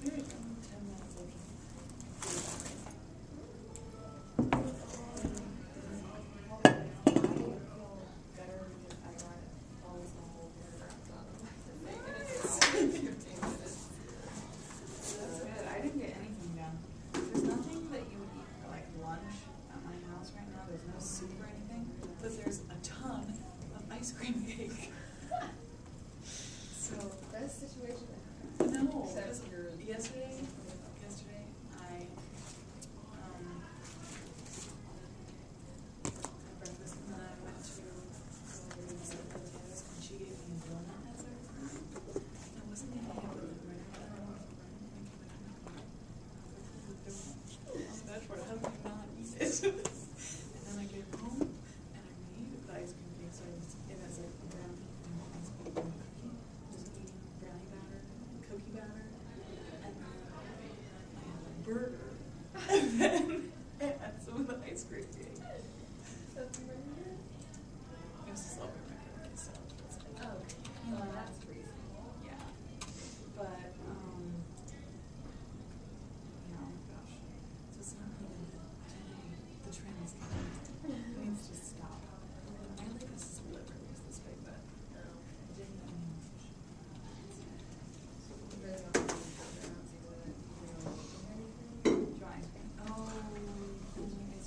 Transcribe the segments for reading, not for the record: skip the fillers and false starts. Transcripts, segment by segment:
There you go. 10 minutes of That's good. I didn't get anything done. There's nothing that you would eat for like lunch at my house right now. There's no soup or anything, but there's a ton of ice cream cake. So Best situation no, except your yesterday I had breakfast and then I went to go and see the potatoes and she gave me a donut as a present. I wasn't gonna have it right now. That's what how do you not eat it? And then I came home and I made the ice cream cake, so I was it as a brownie and ice cream cookie. Just eating brownie batter, cookie batter, and then I had a burger, and then I had some of the ice cream cake. It was a celebrate my birthday, so it's like, Oh, well, that's reasonable. yeah. But, yeah, oh my gosh. So it's not even today. The trend is coming. It needs to stop. My leg is literally this big, but I didn't eat any fish. Really don't think they're not seeing that, anything. Dry ice cream. Oh.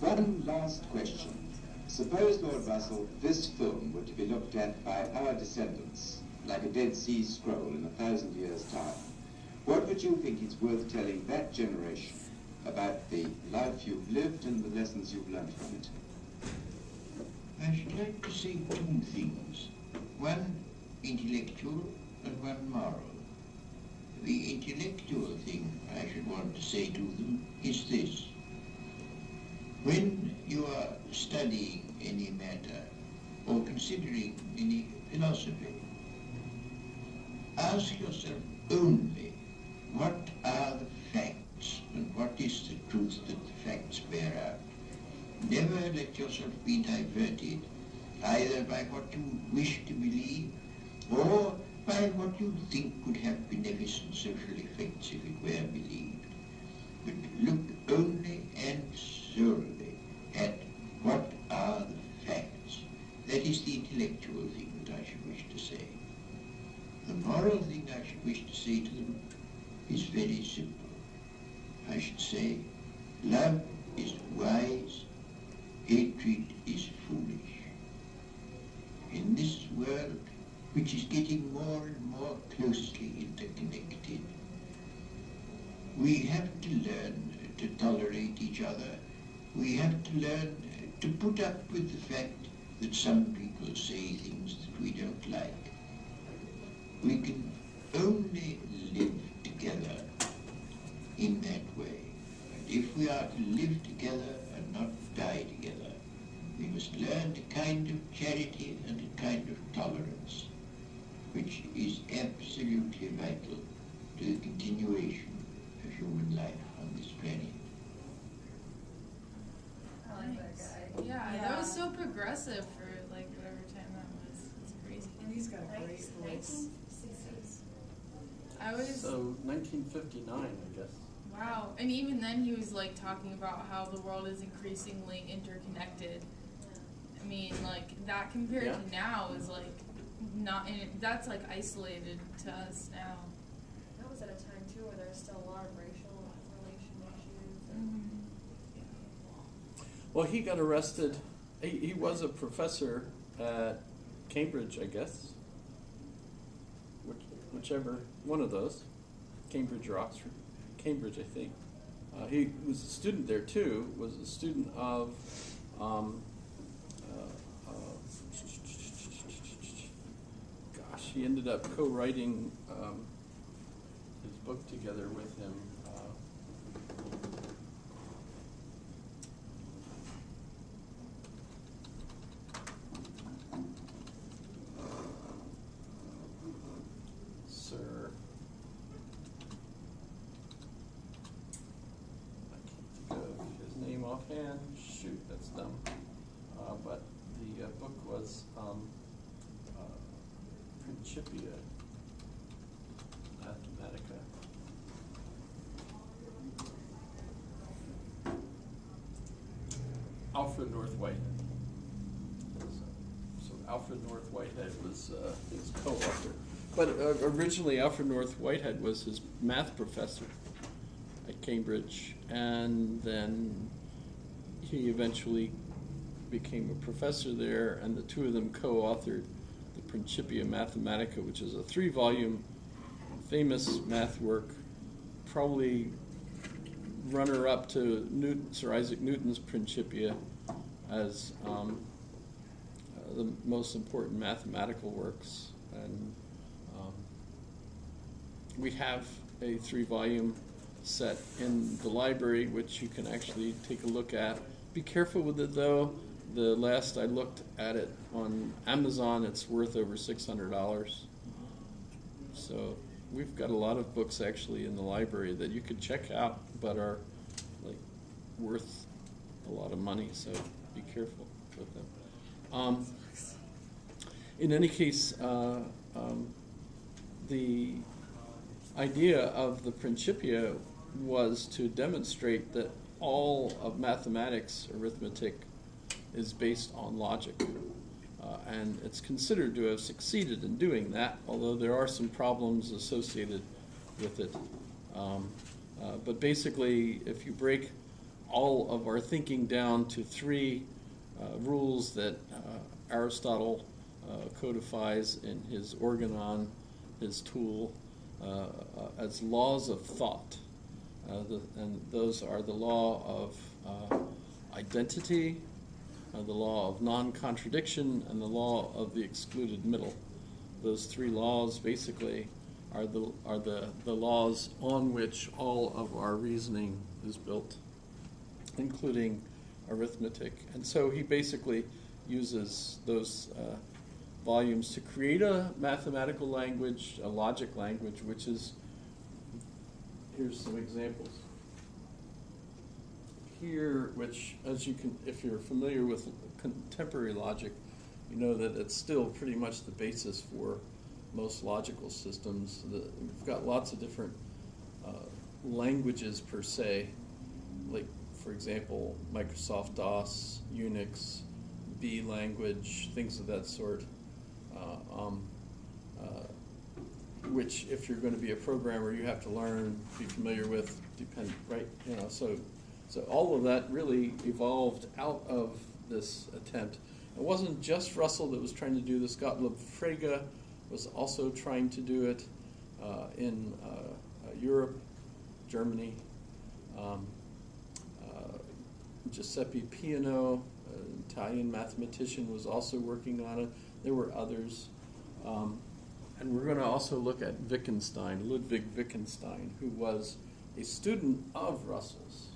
One last question. Suppose, Lord Russell, this film were to be looked at by our descendants, like a Dead Sea Scroll in 1,000 years' time. What would you think it's worth telling that generation about the life you've lived and the lessons you've learned from it? I should like to say two things. One intellectual and one moral. The intellectual thing I should want to say to them is this. When you are studying any matter or considering any philosophy, ask yourself only what are the facts and what is the truth that the facts bear out. Never let yourself be diverted either by what you wish to believe or by what you think could have beneficent social effects if it were believed. But look only and solely at what are the facts. That is the intellectual thing that I should wish to say. The moral thing I should wish to say to them is very simple. I should say, love is wise, hatred is foolish. In this world, which is getting more and more closely interconnected, we have to learn to tolerate each other. We have to learn to put up with the fact that some people say things that we don't like. We can only live together in that way. And if we are to live together and not die together, we must learn a kind of charity and a kind of tolerance, which is absolutely vital to the continuation of human life on this planet. I like that guy. Yeah, Yeah. that was so progressive for like whatever time that was. It's crazy. And he's got a great voice. 1960s. I was So 1959, I guess. wow, and even then he was like talking about how the world is increasingly interconnected. I mean, like that compared Yeah. to now is like not, and that's like isolated to us now. That was at a time too where there was still a lot of racial relation issues. And Well, he got arrested. He was a professor at Cambridge, I guess. Whichever one of those, Cambridge or Oxford. Cambridge, I think. He was a student there too. Was a student of. Gosh, he ended up co-writing his book together with him. Sir, I can't think of his name offhand. Shoot, that's dumb. But the book was Principia Mathematica. Alfred North Whitehead. So Alfred North Whitehead was his co-author. But originally Alfred North Whitehead was his math professor at Cambridge, and then he eventually became a professor there, and the two of them co-authored the Principia Mathematica, which is a 3-volume famous math work, probably runner-up to Sir Isaac Newton's Principia as the most important mathematical works. And we have a 3-volume set in the library, which you can actually take a look at. Be careful with it, though. The last I looked at it on Amazon, it's worth over $600. So we've got a lot of books actually in the library that you could check out, but are like worth a lot of money. So be careful with them. In any case, the idea of the Principia was to demonstrate that all of mathematics, arithmetic, is based on logic. And it's considered to have succeeded in doing that, although there are some problems associated with it. But basically, if you break all of our thinking down to 3 rules that Aristotle codifies in his Organon, his tool, as laws of thought. And those are the law of identity, the law of non-contradiction, and the law of the excluded middle. Those 3 laws basically are the laws on which all of our reasoning is built, including arithmetic. And so he basically uses those volumes to create a mathematical language, a logic language, which is, here's some examples. Here, which, as you can, if you're familiar with contemporary logic, you know that it's still pretty much the basis for most logical systems. We've got lots of different languages per se, like, for example, Microsoft DOS, Unix, B language, things of that sort, which, if you're going to be a programmer, you have to learn, be familiar with, right? You know, so all of that really evolved out of this attempt. It wasn't just Russell that was trying to do this. Gottlob Frege was also trying to do it in Europe, Germany. Giuseppe Peano, an Italian mathematician, was also working on it. There were others. And we're going to also look at Wittgenstein, Ludwig Wittgenstein, who was a student of Russell's.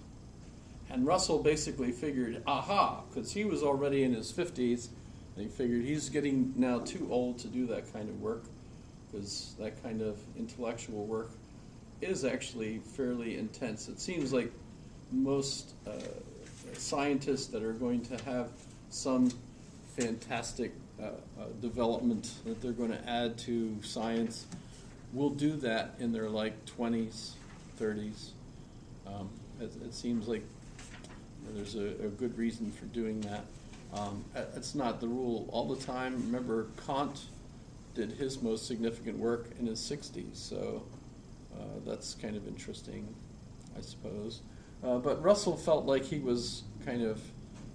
And Russell basically figured, aha, because he was already in his 50s, and he figured he's getting now too old to do that kind of work, because that kind of intellectual work is actually fairly intense. It seems like most scientists that are going to have some fantastic development that they're going to add to science will do that in their like 20s, 30s. It seems like there's a good reason for doing that. It's not the rule all the time. Remember, Kant did his most significant work in his 60s, so that's kind of interesting, I suppose. But Russell felt like he was kind of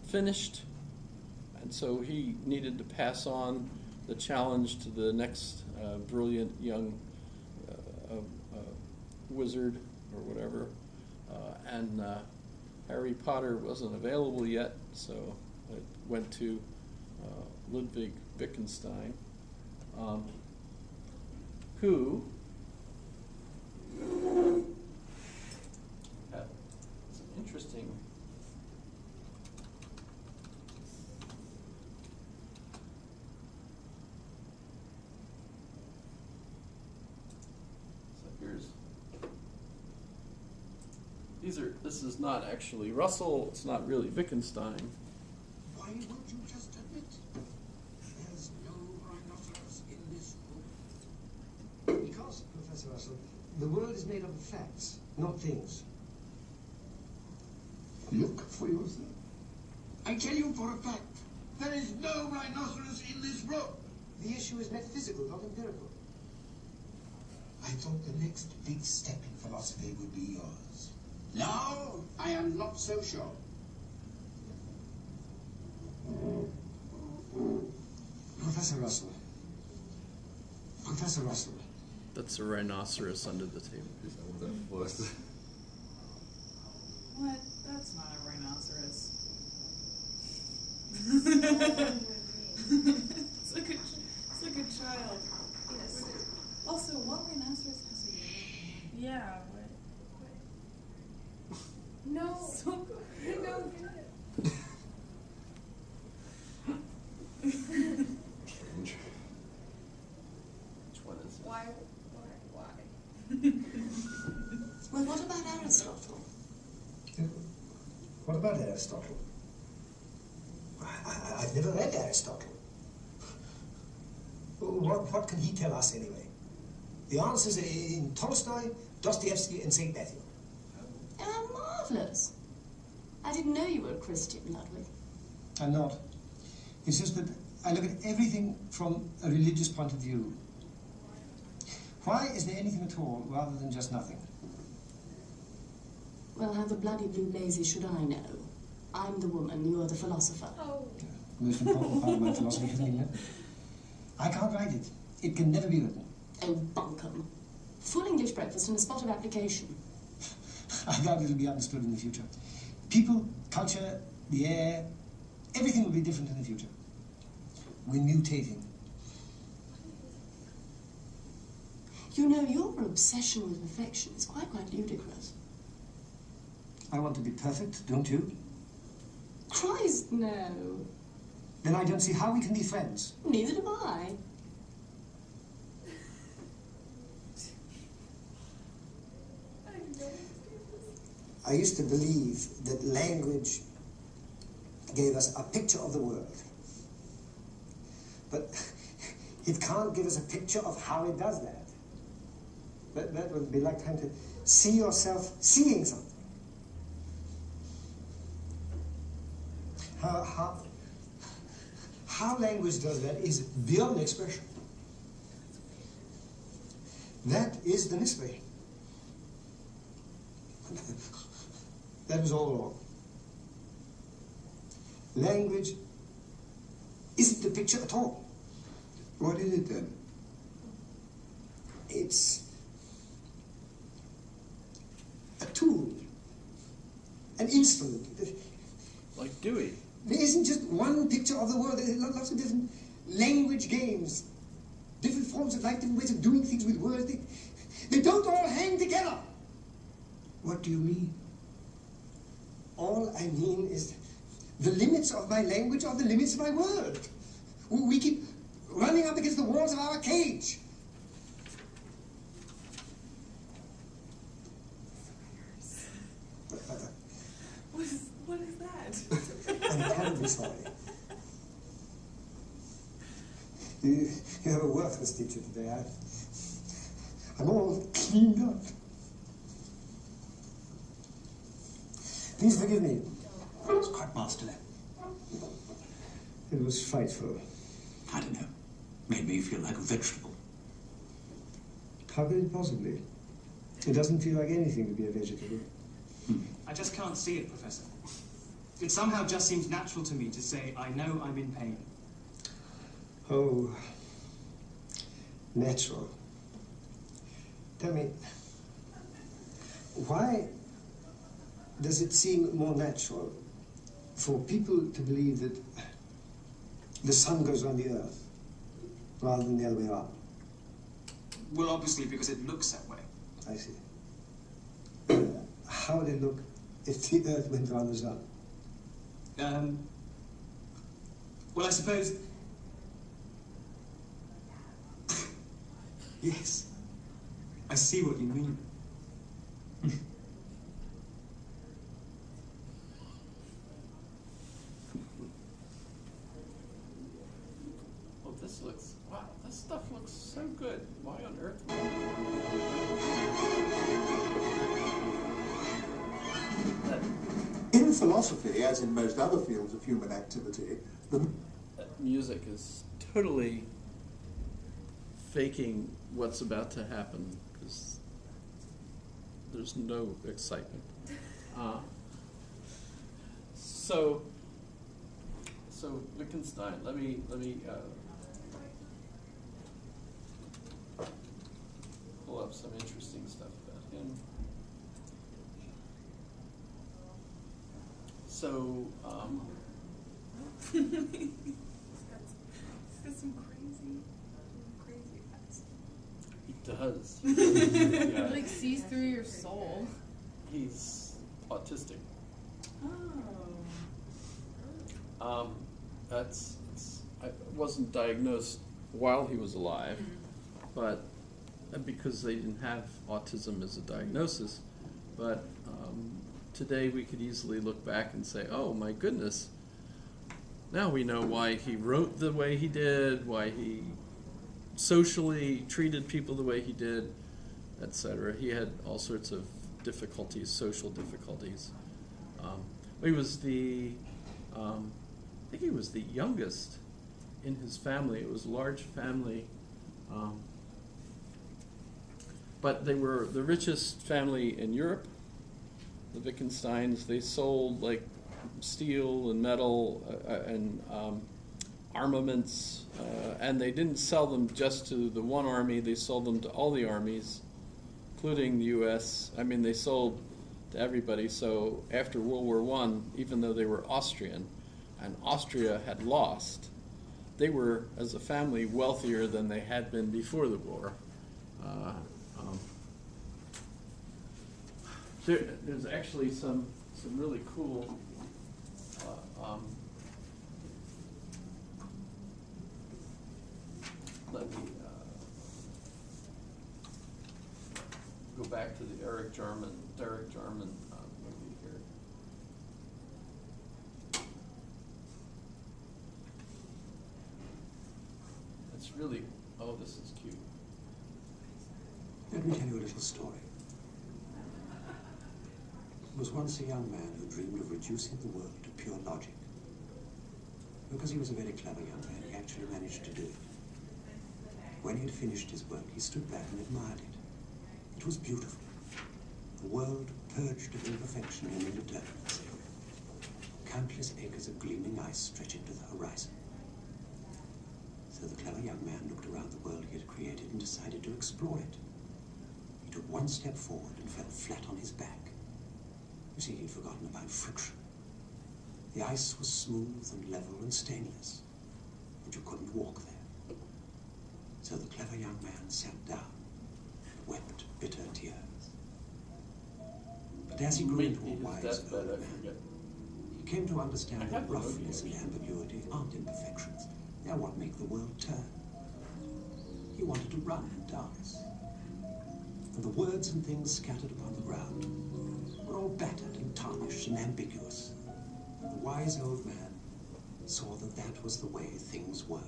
finished, and so he needed to pass on the challenge to the next brilliant young wizard or whatever. And Harry Potter wasn't available yet, so it went to Ludwig Wittgenstein, who had some interesting this is not actually Russell, it's not really Wittgenstein. Why won't you just admit there's no rhinoceros in this book? Because, Professor Russell, the world is made up of facts, not things. Look for yourself. I tell you for a fact. There is no rhinoceros in this room. The issue is metaphysical, not empirical. I thought the next big step in philosophy would be yours. Now, I am not so sure. Professor Russell. Professor Russell. That's a rhinoceros under the table. Is that what that was? What? That's not a rhinoceros. It's like a child. Yes. Also, what rhinoceros has a yellow Yeah, what? No. So You don't get it. Strange. Which one is it? Why? Well, what about Aristotle? What about Aristotle? I've never read Aristotle. What can he tell us anyway? The answers are in Tolstoy, Dostoevsky, and St. Matthew. Marvellous. I didn't know you were a Christian, Ludwig. I'm not. It's just that I look at everything from a religious point of view. Why is there anything at all rather than just nothing? Well, how the bloody blue blazes should I know? I'm the woman, you're the philosopher. Oh. The most important part of my philosophy, isn't it? I can't write it. It can never be written. Oh, bunkum. Full English breakfast and a spot of application. I doubt it'll be understood in the future. People, culture, the air, everything will be different in the future. We're mutating. You know, your obsession with perfection is quite ludicrous. I want to be perfect, don't you? Christ, no. Then I don't see how we can be friends. Neither do I. I used to believe that language gave us a picture of the world. But it can't give us a picture of how it does that. That would be like trying to see yourself seeing something. How language does that is beyond expression. That is the mystery. That was all wrong. Language isn't the picture at all. What is it then? It's a tool, an instrument. Like Dewey. There isn't just one picture of the world. There are lots of different language games, different forms of life, different ways of doing things with words. They don't all hang together. What do you mean? All I mean is the limits of my language are the limits of my world. We keep running up against the walls of our cage. What is that? I'm terribly sorry. You have a worthless teacher today. I'm all cleaned up. Please forgive me. It was quite masterly. It was frightful. I don't know. Made me feel like a vegetable. How could it possibly? It doesn't feel like anything to be a vegetable. I just can't see it, Professor. It somehow just seems natural to me to say, I know I'm in pain. Oh, natural. Tell me, why does it seem more natural for people to believe that the sun goes around the earth rather than the other way around? Well, obviously, because it looks that way. I see. How would it look if the earth went around the sun? Well, I suppose... Yes. I see what you mean. Oh, this looks, wow, this stuff looks so good. Why on earth? In philosophy, as in most other fields of human activity, the Music is totally faking what's about to happen because there's no excitement. So Wittgenstein. Let me pull up some interesting stuff about him. So. He's got some crazy eyes. He does. He Yeah. like sees through your soul. He's autistic. Oh. I wasn't diagnosed while he was alive, but because they didn't have autism as a diagnosis. But today we could easily look back and say, oh my goodness, now we know why he wrote the way he did, why he socially treated people the way he did, etc. He had all sorts of difficulties, social difficulties. He was I think he was the youngest in his family. It was a large family, but they were the richest family in Europe. The Wittgensteins, they sold like steel and metal and armaments, and they didn't sell them just to the one army. They sold them to all the armies, including the U.S. I mean, they sold to everybody. So after World War I, even though they were Austrian, and Austria had lost, they were, as a family, wealthier than they had been before the war. There's actually some really cool let me go back to the Derek Jarman movie here. It's really, oh, this is cute. Let me tell you a little story. There was once a young man who dreamed of reducing the world to pure logic. Because he was a very clever young man, he actually managed to do it. When he had finished his work, he stood back and admired it. It was beautiful. The world purged of imperfection and indeterminacy. Countless acres of gleaming ice stretching to the horizon. So the clever young man looked around the world he had created and decided to explore it. He took one step forward and fell flat on his back. You see, he'd forgotten about friction. The ice was smooth and level and stainless, but you couldn't walk there. So the clever young man sat down and wept bitter tears. But as he grew into a wise old man, he came to understand that roughness and ambiguity aren't imperfections. They're what make the world turn. He wanted to run and dance. And the words and things scattered upon the ground were all battered and tarnished and ambiguous. The wise old man saw that that was the way things were.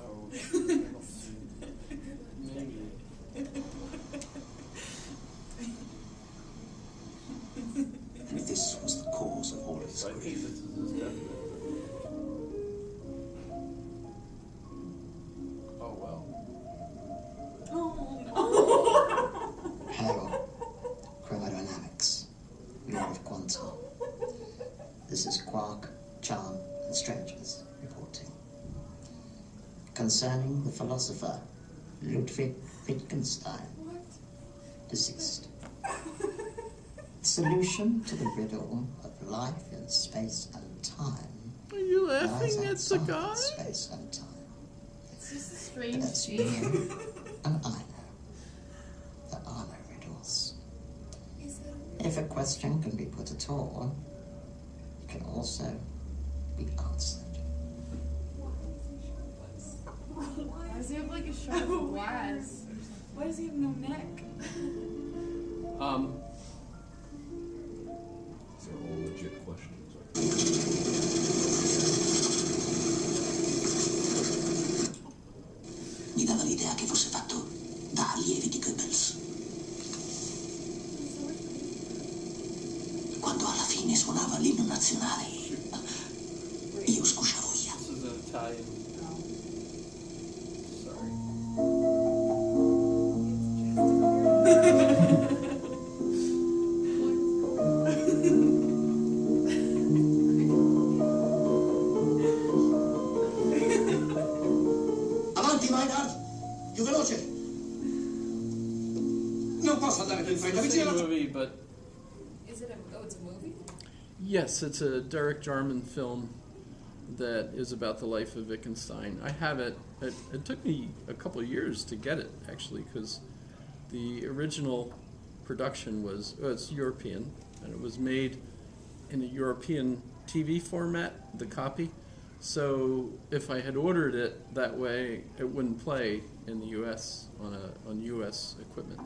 Oh, I don't see. Maybe. And this was the cause of all his I think grief. this is his deathbed. Oh well. Hello. Chromodynamics. Law of quantum. This is Quark, Charm, and Strangers reporting. Concerning the philosopher Ludwig Wittgenstein, deceased. Solution to the riddle of life in space and time. Are you lies laughing at the outside guy? space and time. It's just a But strange that's you shape. and I know. There are no riddles. If a question can be put at all, it can also be answered. Why does he have like a shot of glass? Why does he have no neck? These are all legit questions. Mi dava l'idea che fosse fatto da allievi di Goebbels. fine suonava l'inno nazionale. Io scusavo via. This is an Italian. Sorry. Avanti, Maynard! Più veloce! Non posso andare più in It's fretta, the vicino same alla... movie, but Is it it's a movie? yes, it's a Derek Jarman film that is about the life of Wittgenstein. I have it. It took me a couple of years to get it, actually, because the original production it's European, and it was made in a European TV format, the copy. So if I had ordered it that way, it wouldn't play in the U.S. on U.S. equipment.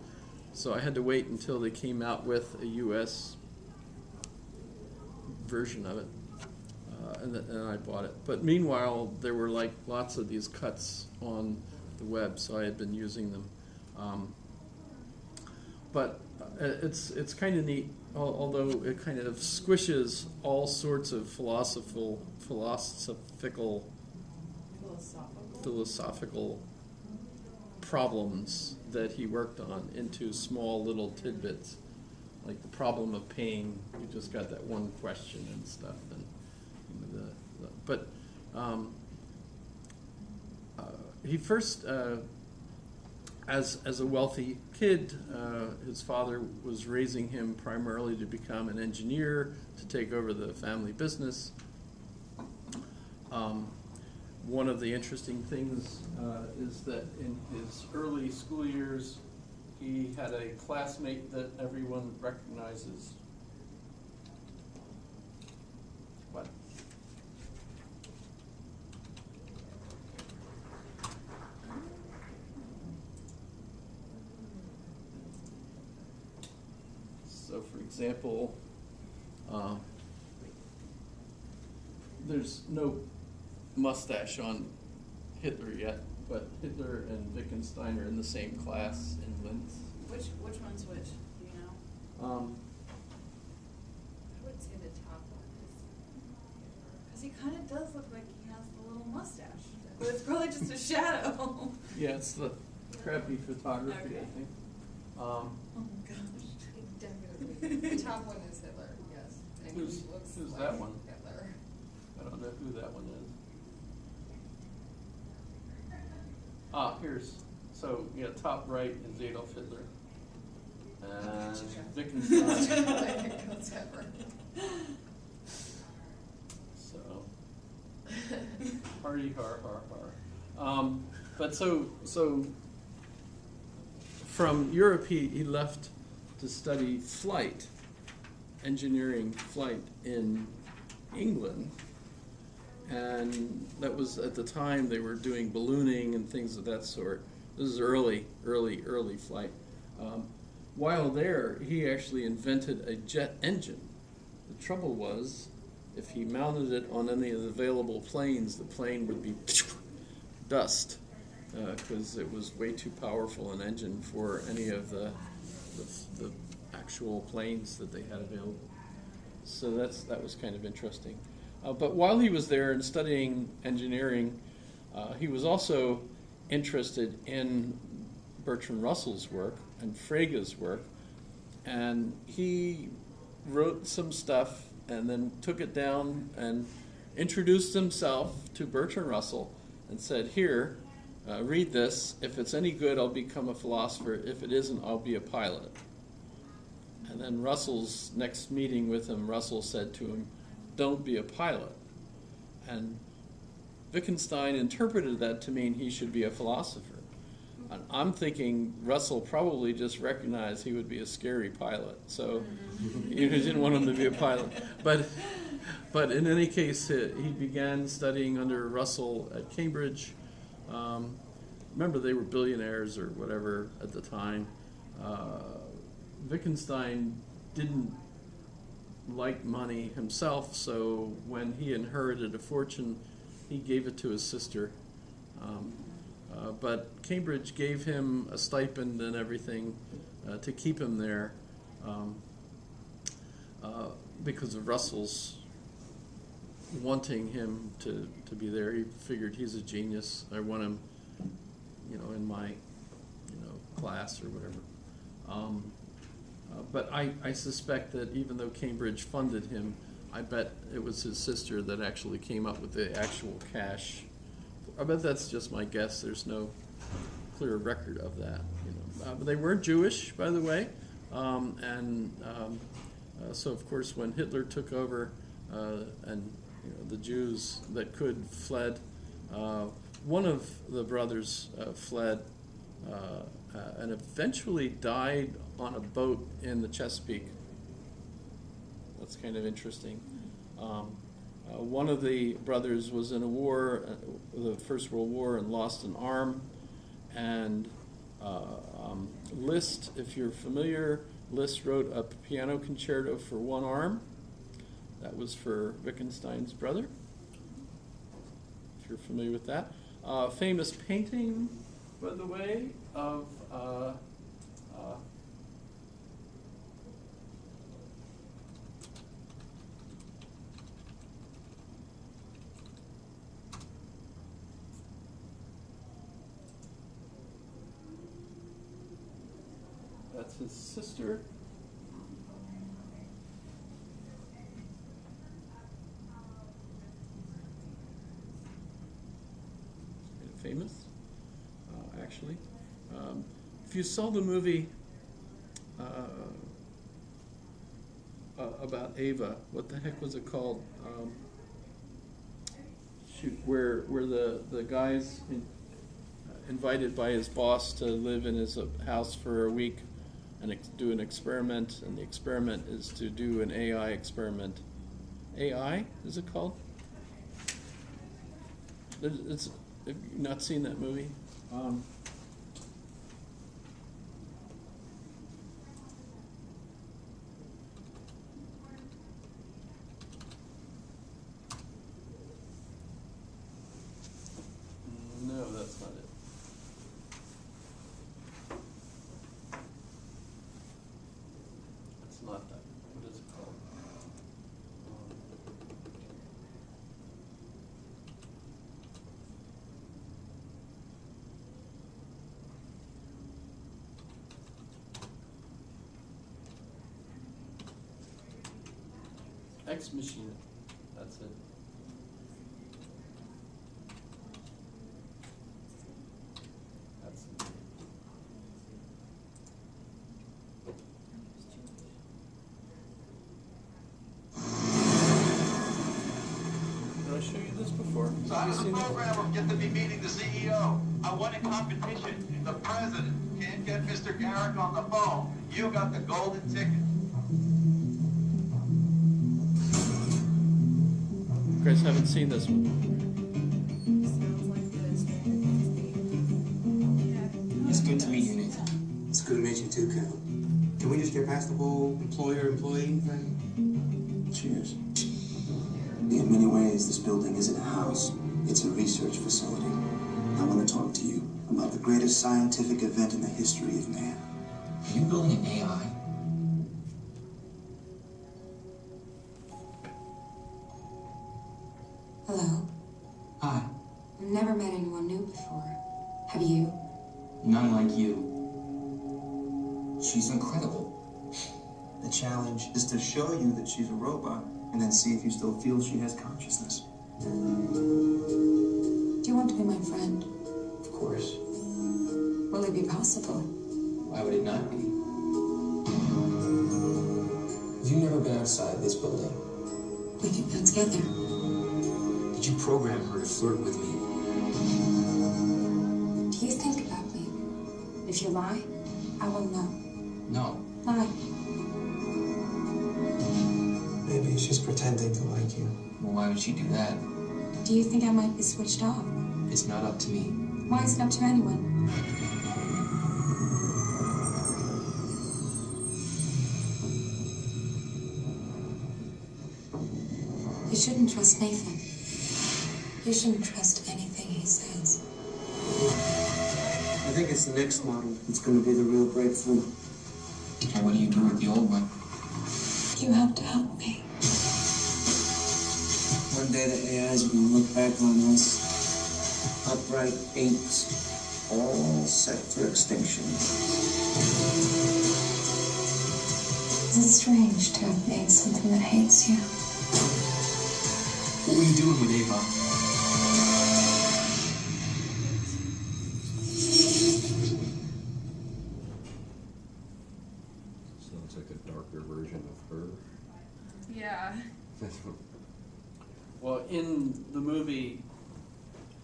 So I had to wait until they came out with a U.S. version of it, and then I bought it. But meanwhile, there were like lots of these cuts on the web, so I had been using them. But it's kind of neat, although it kind of squishes all sorts of philosophical problems that he worked on into small little tidbits, like the problem of pain. You just got that one question and stuff, and he first, as a wealthy kid, his father was raising him primarily to become an engineer, to take over the family business. One of the interesting things is that in his early school years, he had a classmate that everyone recognizes. What? So, for example, there's no mustache on Hitler yet, but Hitler and Wittgenstein are in the same class in Linz. Which one's which? Do you know? I would say the top one is. Because he kind of does look like he has the little mustache, but it's probably just a shadow. Yeah, it's the crappy photography, Okay. I think. Oh my gosh. Definitely. The top one is Hitler, yes. And he Who's looks like that one? Hitler. I don't know who that one is. Here's, so, yeah, top right is Adolf Hitler. And Wittgenstein. So, party, har, har, har. But so from Europe, he left to study flight, engineering flight in England. And that was, at the time, they were doing ballooning and things of that sort. This is early flight. While there, he actually invented a jet engine. The trouble was, if he mounted it on any of the available planes, the plane would be dust, because it was way too powerful an engine for any of the actual planes that they had available. So that was kind of interesting. But while he was there and studying engineering, he was also interested in Bertrand Russell's work and Frege's work, and he wrote some stuff and then took it down and introduced himself to Bertrand Russell and said, "Here, read this. If it's any good, I'll become a philosopher. If it isn't, I'll be a pilot." And then Russell's next meeting with him, Russell said to him, "Don't be a pilot." And Wittgenstein interpreted that to mean he should be a philosopher. And I'm thinking Russell probably just recognized he would be a scary pilot, so he didn't want him to be a pilot. But in any case, he began studying under Russell at Cambridge. Remember, they were billionaires or whatever at the time. Wittgenstein didn't like money himself, so when he inherited a fortune, he gave it to his sister. But Cambridge gave him a stipend and everything to keep him there. because of Russell's wanting him to be there. He figured he's a genius. I want him, in my, class or whatever. But I suspect that even though Cambridge funded him, I bet it was his sister that actually came up with the actual cash. I bet that's just my guess. There's no clear record of that. But they were Jewish, by the way, so of course when Hitler took over and the Jews that could fled, one of the brothers fled and eventually died on a boat in the Chesapeake. That's kind of interesting. One of the brothers was in a war, the First World War, and lost an arm. And Liszt, if you're familiar, Liszt wrote a piano concerto for one arm. That was for Wittgenstein's brother, if you're familiar with that. Famous painting, by the way, of that's his sister. Famous, actually. If you saw the movie about Ava, what the heck was it called? Where the guy's invited by his boss to live in his house for a week and do an experiment, and the experiment is to do an AI experiment. AI, is it called? It's, have you not seen that movie? No, that's not it. It's not that. What is it called? Ex Machina. That's it. That's it. Did I show you this before? So how does the program of get to be meeting the CEO? I won a competition. The president can't get Mr. Garrick on the phone. You got the golden ticket. You guys haven't seen this one. It's good to meet you, Nathan. It's good to meet you too, Cal. Can we just get past the whole employer-employee thing? Cheers. In many ways, this building isn't a house. It's a research facility. I want to talk to you about the greatest scientific event in the history of man. Are you building an AI? Hello. Hi. I've never met anyone new before. Have you? None like you. She's incredible. The challenge is to show you that she's a robot and then see if you still feel she has consciousness. Do you want to be my friend? Of course. Will it be possible? Why would it not be? Have you never been outside this building? We can go together. Did you program her to flirt with me? Do you think about me? If you lie, I will know. No. Lie. Maybe she's pretending to like you. Well, why would she do that? Do you think I might be switched off? It's not up to me. Why is it up to anyone? You shouldn't trust Nathan. You shouldn't trust anything he says. I think it's the next model that's going to be the real breakthrough. And what do you do with the old one? You have to help me. One day the AIs are going to look back on us, upright apes, all set for extinction. Is it strange to have made something that hates you? What were you doing with Ava? Sounds like a darker version of her. Yeah. Well, in the movie,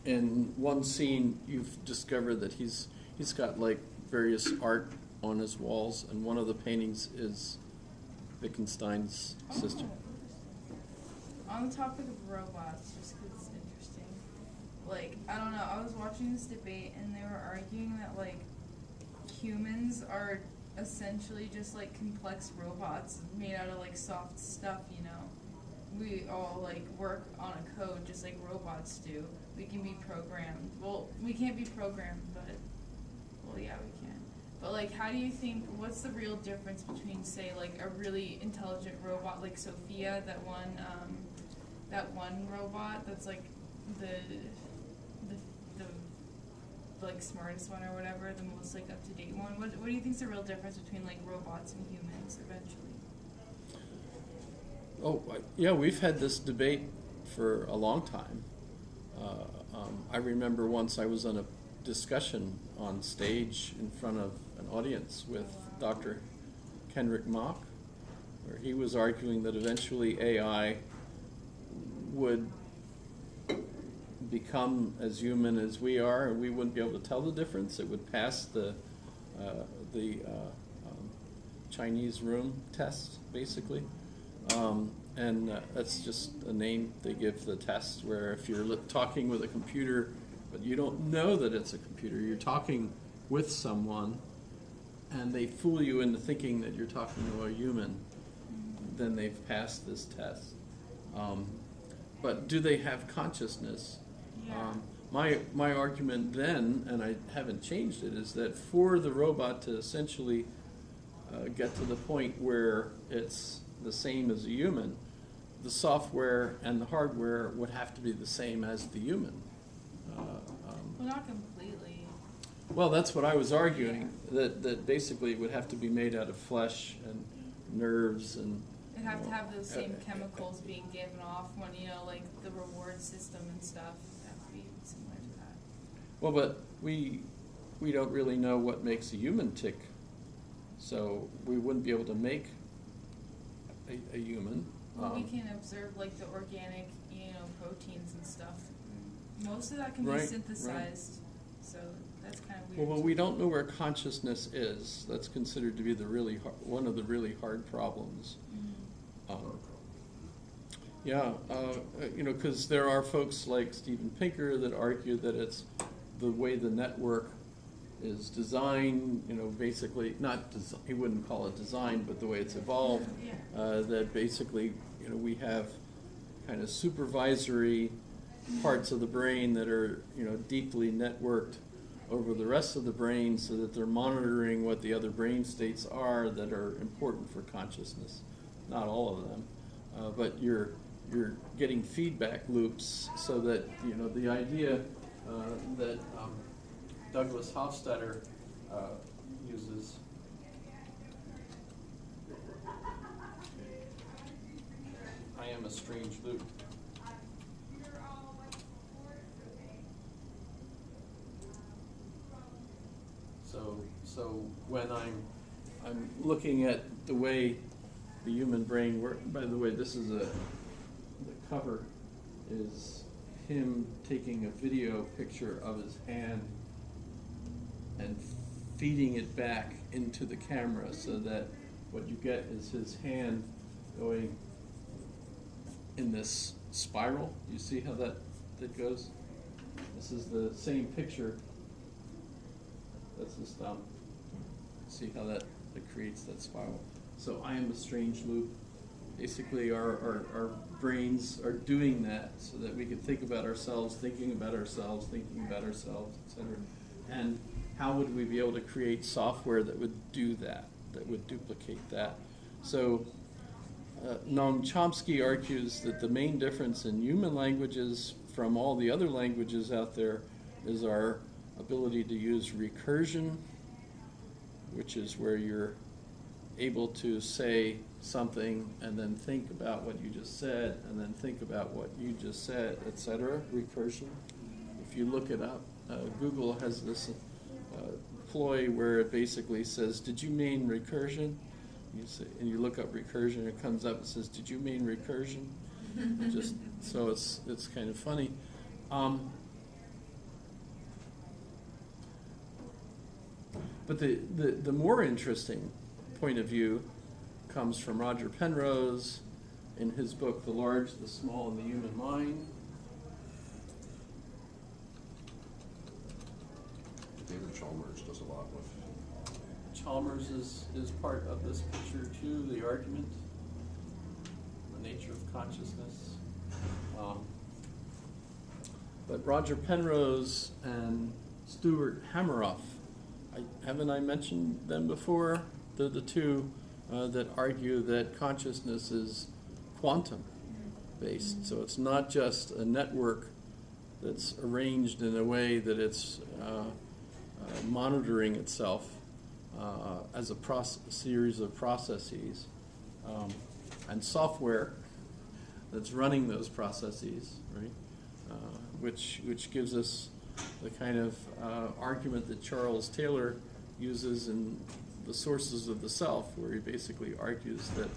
in one scene, you've discovered that he's got like various art on his walls, and one of the paintings is Wittgenstein's sister. On the topic of robots, just because it's interesting, like, I don't know, I was watching this debate and they were arguing that, like, humans are essentially just, like, complex robots made out of, like, soft stuff, you know? We all, like, work on a code just like robots do. We can be programmed. Well, we can't be programmed, but, well, yeah, we can. But, like, how do you think, what's the real difference between, say, like, a really intelligent robot like Sophia, that one robot that's, like, the like, smartest one or whatever, the most, like, up-to-date one? What do you think's the real difference between, like, robots and humans, eventually? Oh, yeah, we've had this debate for a long time. I remember once I was on a discussion on stage in front of an audience with Dr. Kenrick Mock, where he was arguing that eventually AI would become as human as we are, and we wouldn't be able to tell the difference. It would pass the Chinese room test, basically. And that's just a name they give the test, where if you're talking with a computer, but you don't know that it's a computer, you're talking with someone, and they fool you into thinking that you're talking to a human, then they've passed this test. But do they have consciousness? Yeah. My argument then, and I haven't changed it, is that for the robot to essentially get to the point where it's the same as a human, the software and the hardware would have to be the same as the human. Well, not completely. Well, that's what I was arguing, that basically it would have to be made out of flesh and nerves and... It'd have to have those same chemicals being given off when, you know, like the reward system and stuff. It'd have to be similar to that. Well, but we don't really know what makes a human tick, so we wouldn't be able to make a human. Well, we can observe, like, the organic, you know, proteins and stuff. Most of that can Right, be synthesized, so that's kind of weird. Well, we don't know where consciousness is. That's considered to be the really one of the really hard problems. You know, because there are folks like Steven Pinker that argue that it's the way the network is designed, you know, basically, he wouldn't call it design, but the way it's evolved, that basically, you know, we have kind of supervisory parts of the brain that are, you know, deeply networked over the rest of the brain so that they're monitoring what the other brain states are that are important for consciousness. Not all of them, but you're getting feedback loops so that, you know, the idea that Douglas Hofstadter uses. I am a strange loop. So when I'm looking at the way the human brain works. By the way, this is the cover is him taking a video picture of his hand and feeding it back into the camera so that what you get is his hand going in this spiral. You see how that goes? This is the same picture. That's his thumb. See how that creates that spiral. So I am a strange loop. Basically our brains are doing that so that we can think about ourselves, thinking about ourselves, etc. And how would we be able to create software that would do that, that would duplicate that? So Noam Chomsky argues that the main difference in human languages from all the other languages out there is our ability to use recursion, which is where you're able to say something and then think about what you just said and then think about what you just said, etc. Recursion. If you look it up, Google has this ploy where it basically says, "Did you mean recursion?" You say, and you look up recursion, it comes up and says, "Did you mean recursion?" Just so it's kind of funny. But the more interesting point of view comes from Roger Penrose in his book, The Large, the Small, and the Human Mind. David Chalmers does a lot with. Chalmers is part of this picture too, the argument, the nature of consciousness. But Roger Penrose and Stuart Hameroff, haven't I mentioned them before? They're the two that argue that consciousness is quantum based. So it's not just a network that's arranged in a way that it's monitoring itself as a series of processes and software that's running those processes, right? Which gives us the kind of argument that Charles Taylor uses in The Sources of the Self, where he basically argues that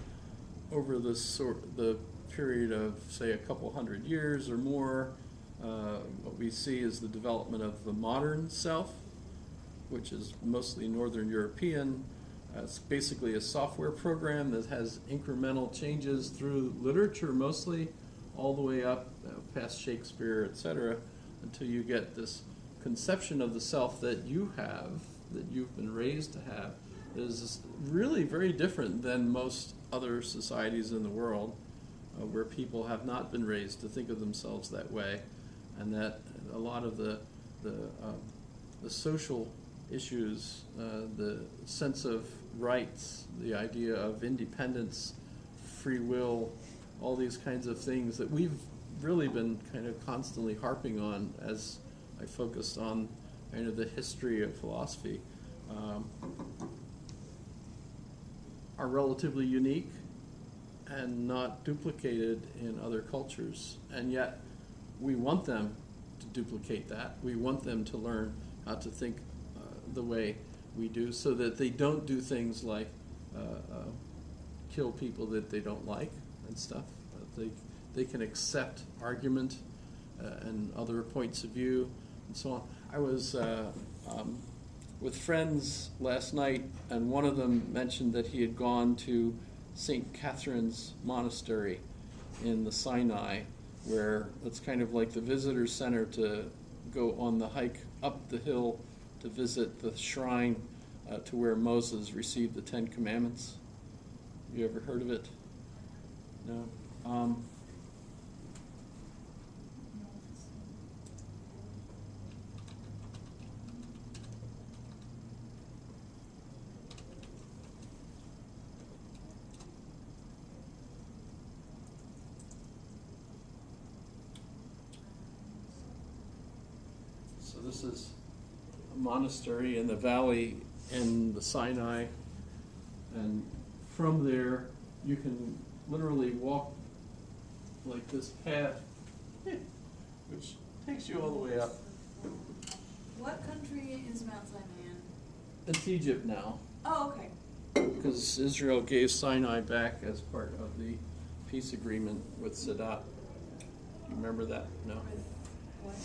over the period of, say, a couple hundred years or more, what we see is the development of the modern self, which is mostly Northern European. It's basically a software program that has incremental changes through literature mostly, all the way up past Shakespeare, etc., until you get this conception of the self that you have, that you've been raised to have, that is really very different than most other societies in the world, where people have not been raised to think of themselves that way, and that a lot of the social issues, the sense of rights, the idea of independence, free will, all these kinds of things that we've really been kind of constantly harping on as I focused on kind of the history of philosophy, are relatively unique and not duplicated in other cultures. And yet we want them to duplicate that. We want them to learn how to think the way we do, so that they don't do things like kill people that they don't like and stuff. They can accept argument and other points of view and so on. I was with friends last night, and one of them mentioned that he had gone to St. Catherine's Monastery in the Sinai, where it's kind of like the visitor center to go on the hike up the hill to visit the shrine to where Moses received the Ten Commandments. You ever heard of it? No? So this is a monastery in the valley in the Sinai, and from there you can literally walk like this path, which takes you all the way up. What country is Mount Sinai in? It's Egypt now, Oh, okay. because Israel gave Sinai back as part of the peace agreement with Sadat. You remember that? No? What?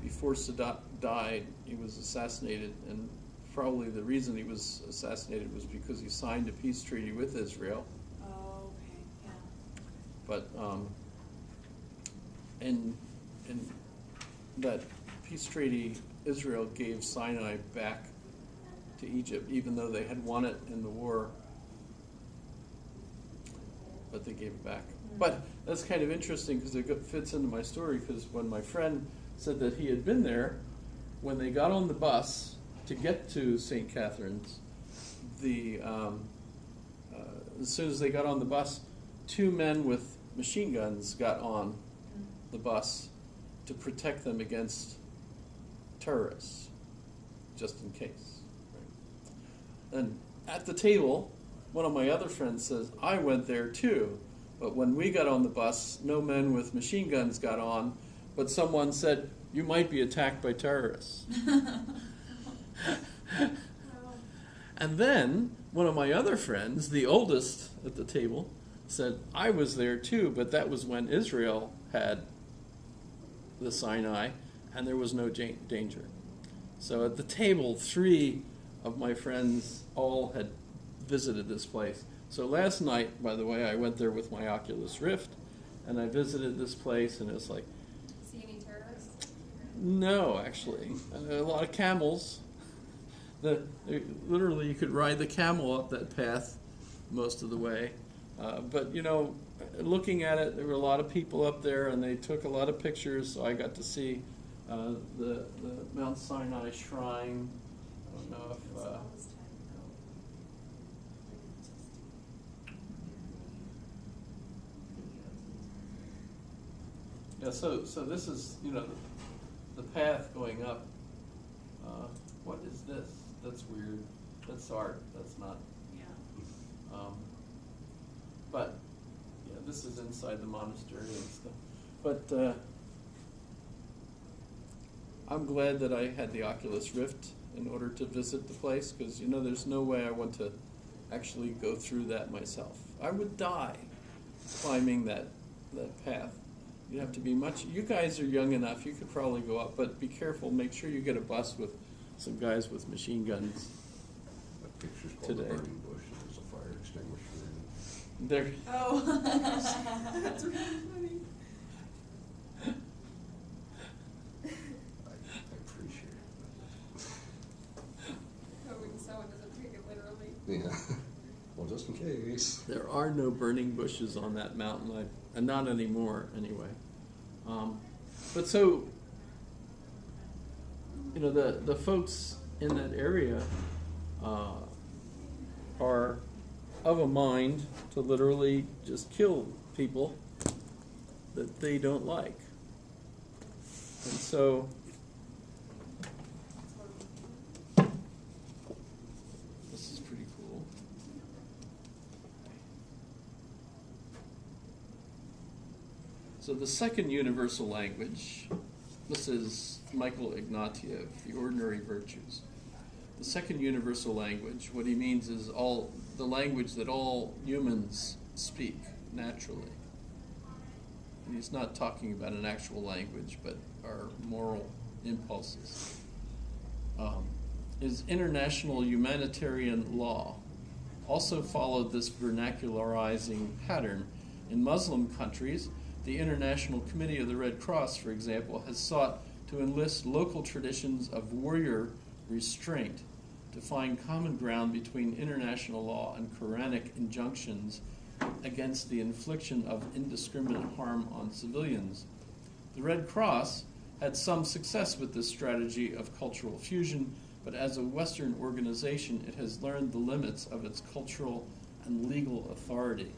Before Sadat died, he was assassinated, and probably the reason he was assassinated was because he signed a peace treaty with Israel. Oh, okay, yeah. But in that peace treaty, Israel gave Sinai back to Egypt, even though they had won it in the war. But they gave it back. But that's kind of interesting because it fits into my story, because when my friend said that he had been there, when they got on the bus to get to St. Catherine's, as soon as they got on the bus, two men with machine guns got on the bus to protect them against terrorists, just in case. Right? And at the table, one of my other friends says, I went there too, but when we got on the bus, no men with machine guns got on, but someone said, you might be attacked by terrorists. And then one of my other friends, the oldest at the table, said, I was there too, but that was when Israel had the Sinai and there was no danger. So at the table, 3 of my friends all had visited this place. So last night, by the way, I went there with my Oculus Rift and I visited this place, and it was like, See any terrorists? no, actually. A lot of camels. Literally, you could ride the camel up that path most of the way. But, you know, looking at it, there were a lot of people up there, and they took a lot of pictures, so I got to see the Mount Sinai Shrine. I don't know if... yeah, so this is, you know, the path going up. What is this? That's weird. That's art. That's not. Yeah. But yeah, this is inside the monastery and stuff. But I'm glad that I had the Oculus Rift in order to visit the place, because, you know, there's no way I want to actually go through that myself. I would die climbing that path. You have to be much. You guys are young enough. You could probably go up, but be careful. Make sure you get a bus with some guys with machine guns. That picture's called Today. the burning bush. There's a fire extinguisher in it. There. Oh, that's really funny. I appreciate it. Hoping someone doesn't take it literally. Yeah. Well, just in case. There are no burning bushes on that mountain, and not anymore, anyway. But so, you know, the folks in that area are of a mind to literally just kill people that they don't like. And so, this is pretty cool. So the second universal language, this is Michael Ignatieff, The Ordinary Virtues. The second universal language, what he means is the language that all humans speak naturally. And he's not talking about an actual language, but our moral impulses. Is international humanitarian law. Also followed this vernacularizing pattern. In Muslim countries, the International Committee of the Red Cross, for example, has sought to enlist local traditions of warrior restraint to find common ground between international law and Quranic injunctions against the infliction of indiscriminate harm on civilians. The Red Cross had some success with this strategy of cultural fusion, but as a Western organization, it has learned the limits of its cultural and legal authority.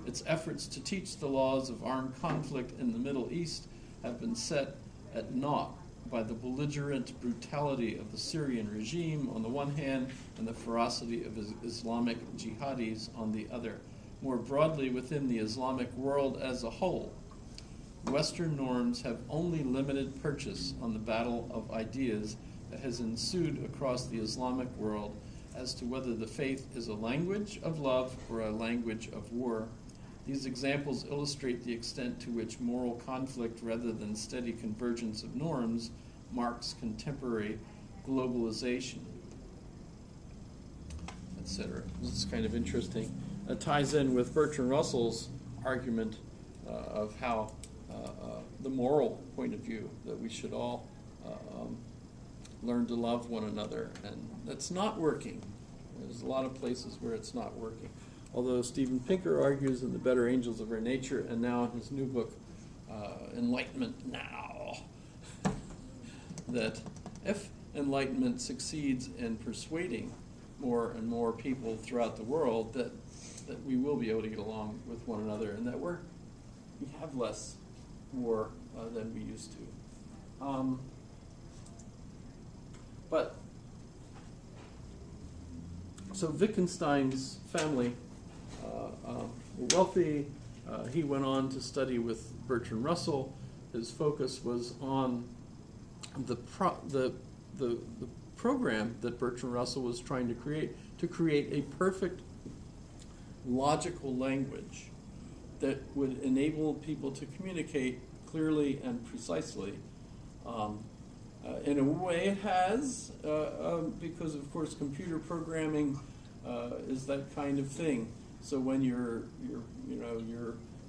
Its efforts to teach the laws of armed conflict in the Middle East have been set at naught by the belligerent brutality of the Syrian regime on the one hand and the ferocity of Islamic jihadis on the other. More broadly, within the Islamic world as a whole, Western norms have only limited purchase on the battle of ideas that has ensued across the Islamic world as to whether the faith is a language of love or a language of war. These examples illustrate the extent to which moral conflict rather than steady convergence of norms marks contemporary globalization, etc. This is kind of interesting. It ties in with Bertrand Russell's argument of how the moral point of view, that we should all learn to love one another, and that's not working. There's a lot of places where it's not working. Although Steven Pinker argues in The Better Angels of Our Nature, and now in his new book, Enlightenment Now, that if enlightenment succeeds in persuading more and more people throughout the world, that we will be able to get along with one another, and that we have less war than we used to. But so Wittgenstein's family were wealthy. He went on to study with Bertrand Russell. His focus was on the program that Bertrand Russell was trying to create a perfect logical language that would enable people to communicate clearly and precisely. In a way it has, because of course computer programming is that kind of thing. So when you're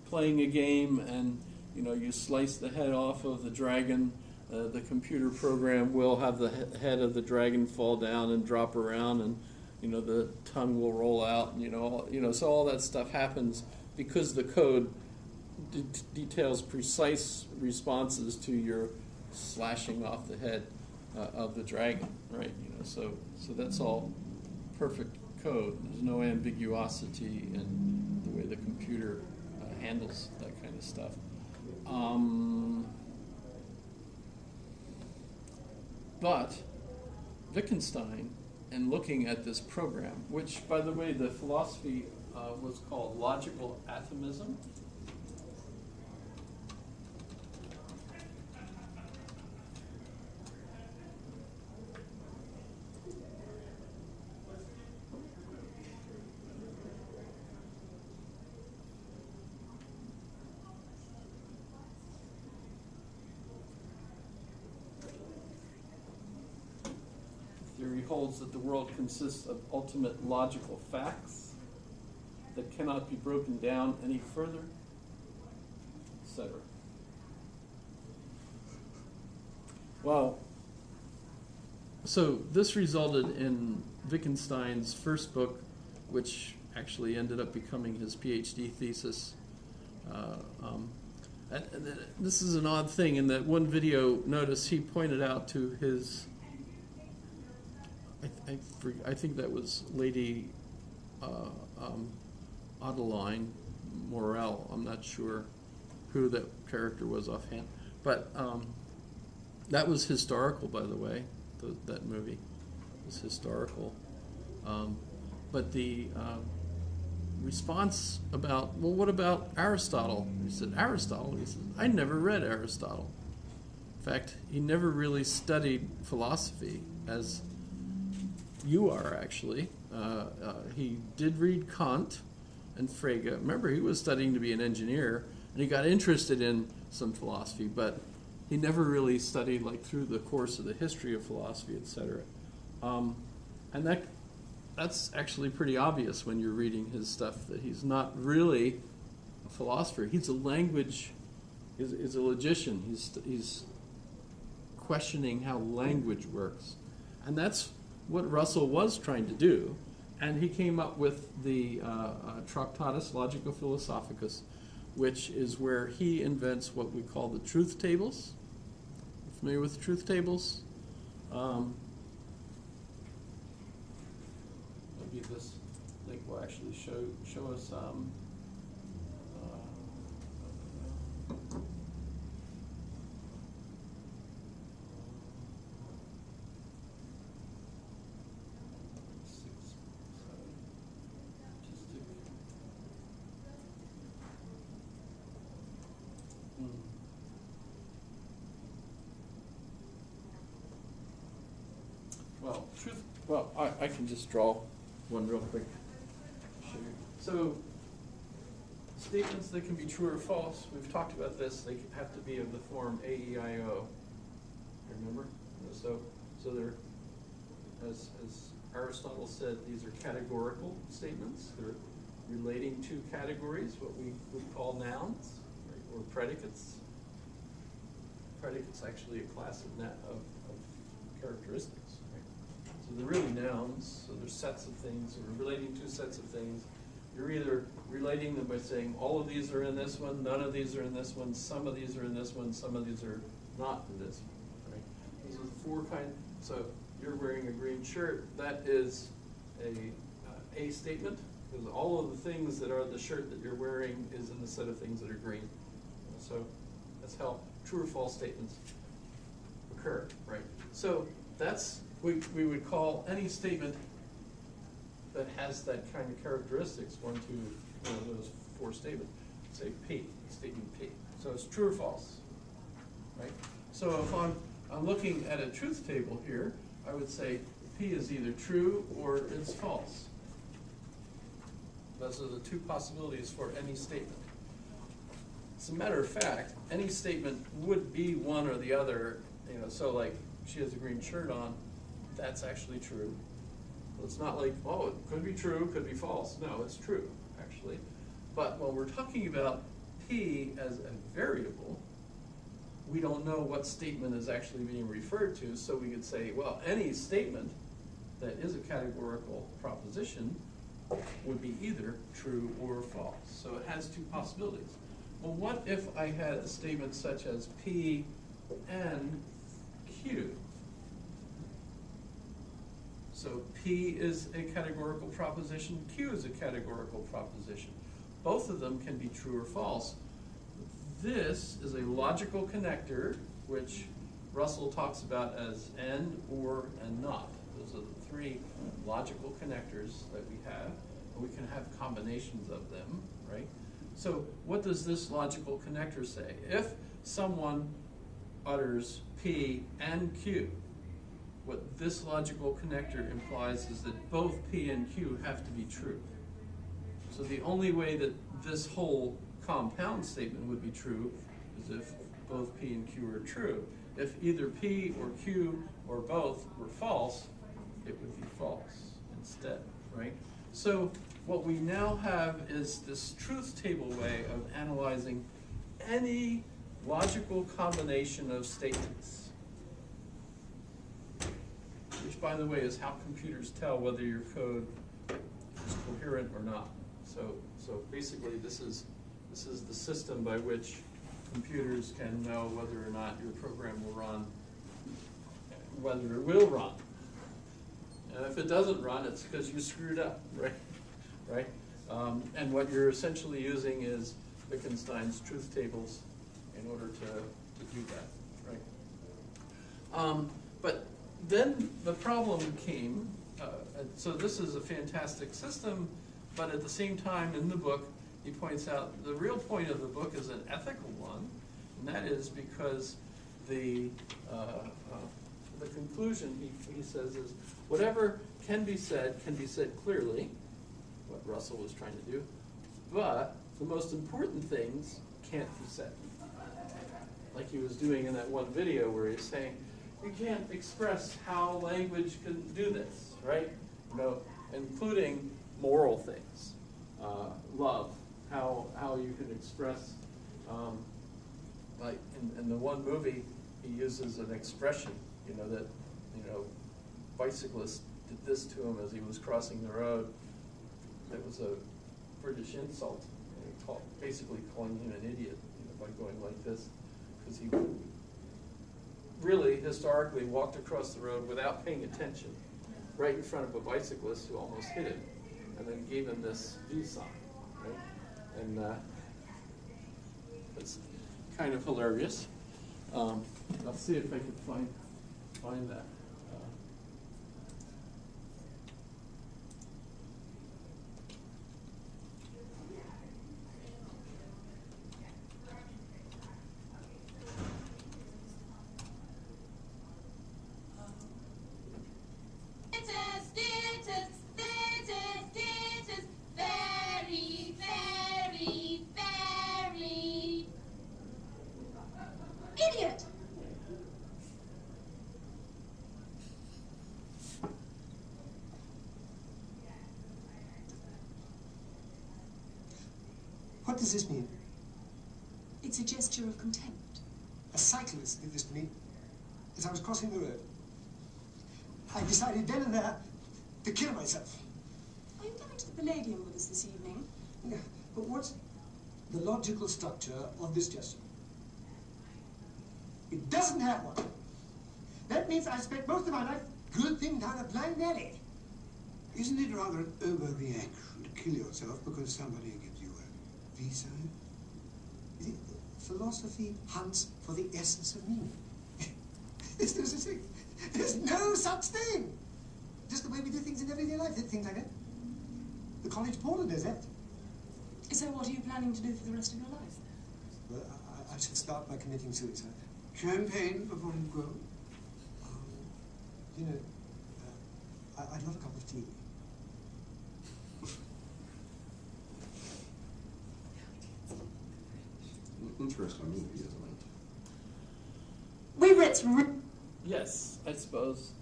playing a game and you slice the head off of the dragon, the computer program will have the head of the dragon fall down and drop around, and the tongue will roll out, and so all that stuff happens because the code details precise responses to your slashing off the head of the dragon, right? So that's all perfect code. There's no ambiguosity in the way the computer handles that kind of stuff. But Wittgenstein, in looking at this program, which, by the way, the philosophy was called logical atomism. Theory holds that the world consists of ultimate logical facts that cannot be broken down any further, etc. Well, so this resulted in Wittgenstein's first book, which actually ended up becoming his PhD thesis. And this is an odd thing in that one video, notice he pointed out to his, I think that was Lady Adeline Morel. I'm not sure who that character was offhand. But that was historical, by the way. That movie was historical. But the response about, well, what about Aristotle? He said, Aristotle? He said, I never read Aristotle. In fact, he never really studied philosophy as you are, actually. He did read Kant and Frege. Remember, he was studying to be an engineer, and he got interested in some philosophy, but he never really studied like through the course of the history of philosophy, etc. And that's actually pretty obvious when you're reading his stuff, that he's not really a philosopher. He's a language, he's a logician. He's questioning how language works. And that's what Russell was trying to do. And he came up with the Tractatus Logico Philosophicus, which is where he invents what we call the truth tables. Familiar with truth tables? Maybe this link will actually show us. Well, I can just draw one real quick. So, statements that can be true or false, we've talked about this, they have to be of the form A-E-I-O. Remember? So they're, as Aristotle said, these are categorical statements. They're relating to categories, what we would call nouns, right, or predicates. Predicates actually a class of characteristics. So they're really nouns, so they're sets of things, or relating to sets of things. You're either relating them by saying all of these are in this one, none of these are in this one, some of these are in this one, some of these are not in this one. Right? Those are the four kinds. So you're wearing a green shirt. That is a statement, because all of the things that are the shirt that you're wearing is in the set of things that are green. So that's how true or false statements occur, right? So that's, we would call any statement that has that kind of characteristics, one, two, one of those four statements, say P, statement P. So it's true or false, right? So if I'm looking at a truth table here, I would say P is either true or it's false. Those are the two possibilities for any statement. As a matter of fact, any statement would be one or the other, you know, so like she has a green shirt on, that's actually true. It's not like, oh, it could be true, could be false. No, it's true, actually. But when we're talking about P as a variable, we don't know what statement is actually being referred to, so we could say, well, any statement that is a categorical proposition would be either true or false. So it has two possibilities. Well, what if I had a statement such as P and Q? So P is a categorical proposition, Q is a categorical proposition. Both of them can be true or false. This is a logical connector, which Russell talks about as and, or, and not. Those are the three logical connectors that we have, and we can have combinations of them, right? So what does this logical connector say? If someone utters P and Q, what this logical connector implies is that both P and Q have to be true. So the only way that this whole compound statement would be true is if both P and Q are true. If either P or Q or both were false, it would be false instead, right? So what we now have is this truth table way of analyzing any logical combination of statements, which, by the way, is how computers tell whether your code is coherent or not. So basically, this is the system by which computers can know whether or not your program will run, whether it will run. And if it doesn't run, it's because you screwed up, right? And what you're essentially using is Wittgenstein's truth tables in order to do that, right? But then the problem came, so this is a fantastic system, but at the same time in the book, he points out the real point of the book is an ethical one, and that is because the conclusion, he says, is whatever can be said clearly, what Russell was trying to do, but the most important things can't be said. Like he was doing in that one video where he's saying, you can't express how language can do this, right? You know, including moral things, love, how you can express, like in the one movie, he uses an expression, you know, that, you know, bicyclist did this to him as he was crossing the road. It was a British insult, basically calling him an idiot, you know, by going like this, because he really historically walked across the road without paying attention, right in front of a bicyclist who almost hit him, and then gave him this V sign, right? And it's kind of hilarious. I'll see if I can find that. Idiot! What does this mean? It's a gesture of contempt. A cyclist did this to me as I was crossing the road. I decided then and there to kill myself. Are you coming to the Palladium with us this evening? Yeah, but what's the logical structure of this gesture? It doesn't have one. That means I spent most of my life good thing down a blind alley. Isn't it rather an overreaction to kill yourself because somebody gives you a visa? Philosophy hunts for the essence of meaning. There's no such thing. There's no such thing. Just the way we do things in everyday life, things like that. The college porter does that. So what are you planning to do for the rest of your life? Well, I should start by committing suicide. Champagne before you go. You know, I'd love a cup of tea. Interesting movie, isn't it? We Ritz. Yes, I suppose.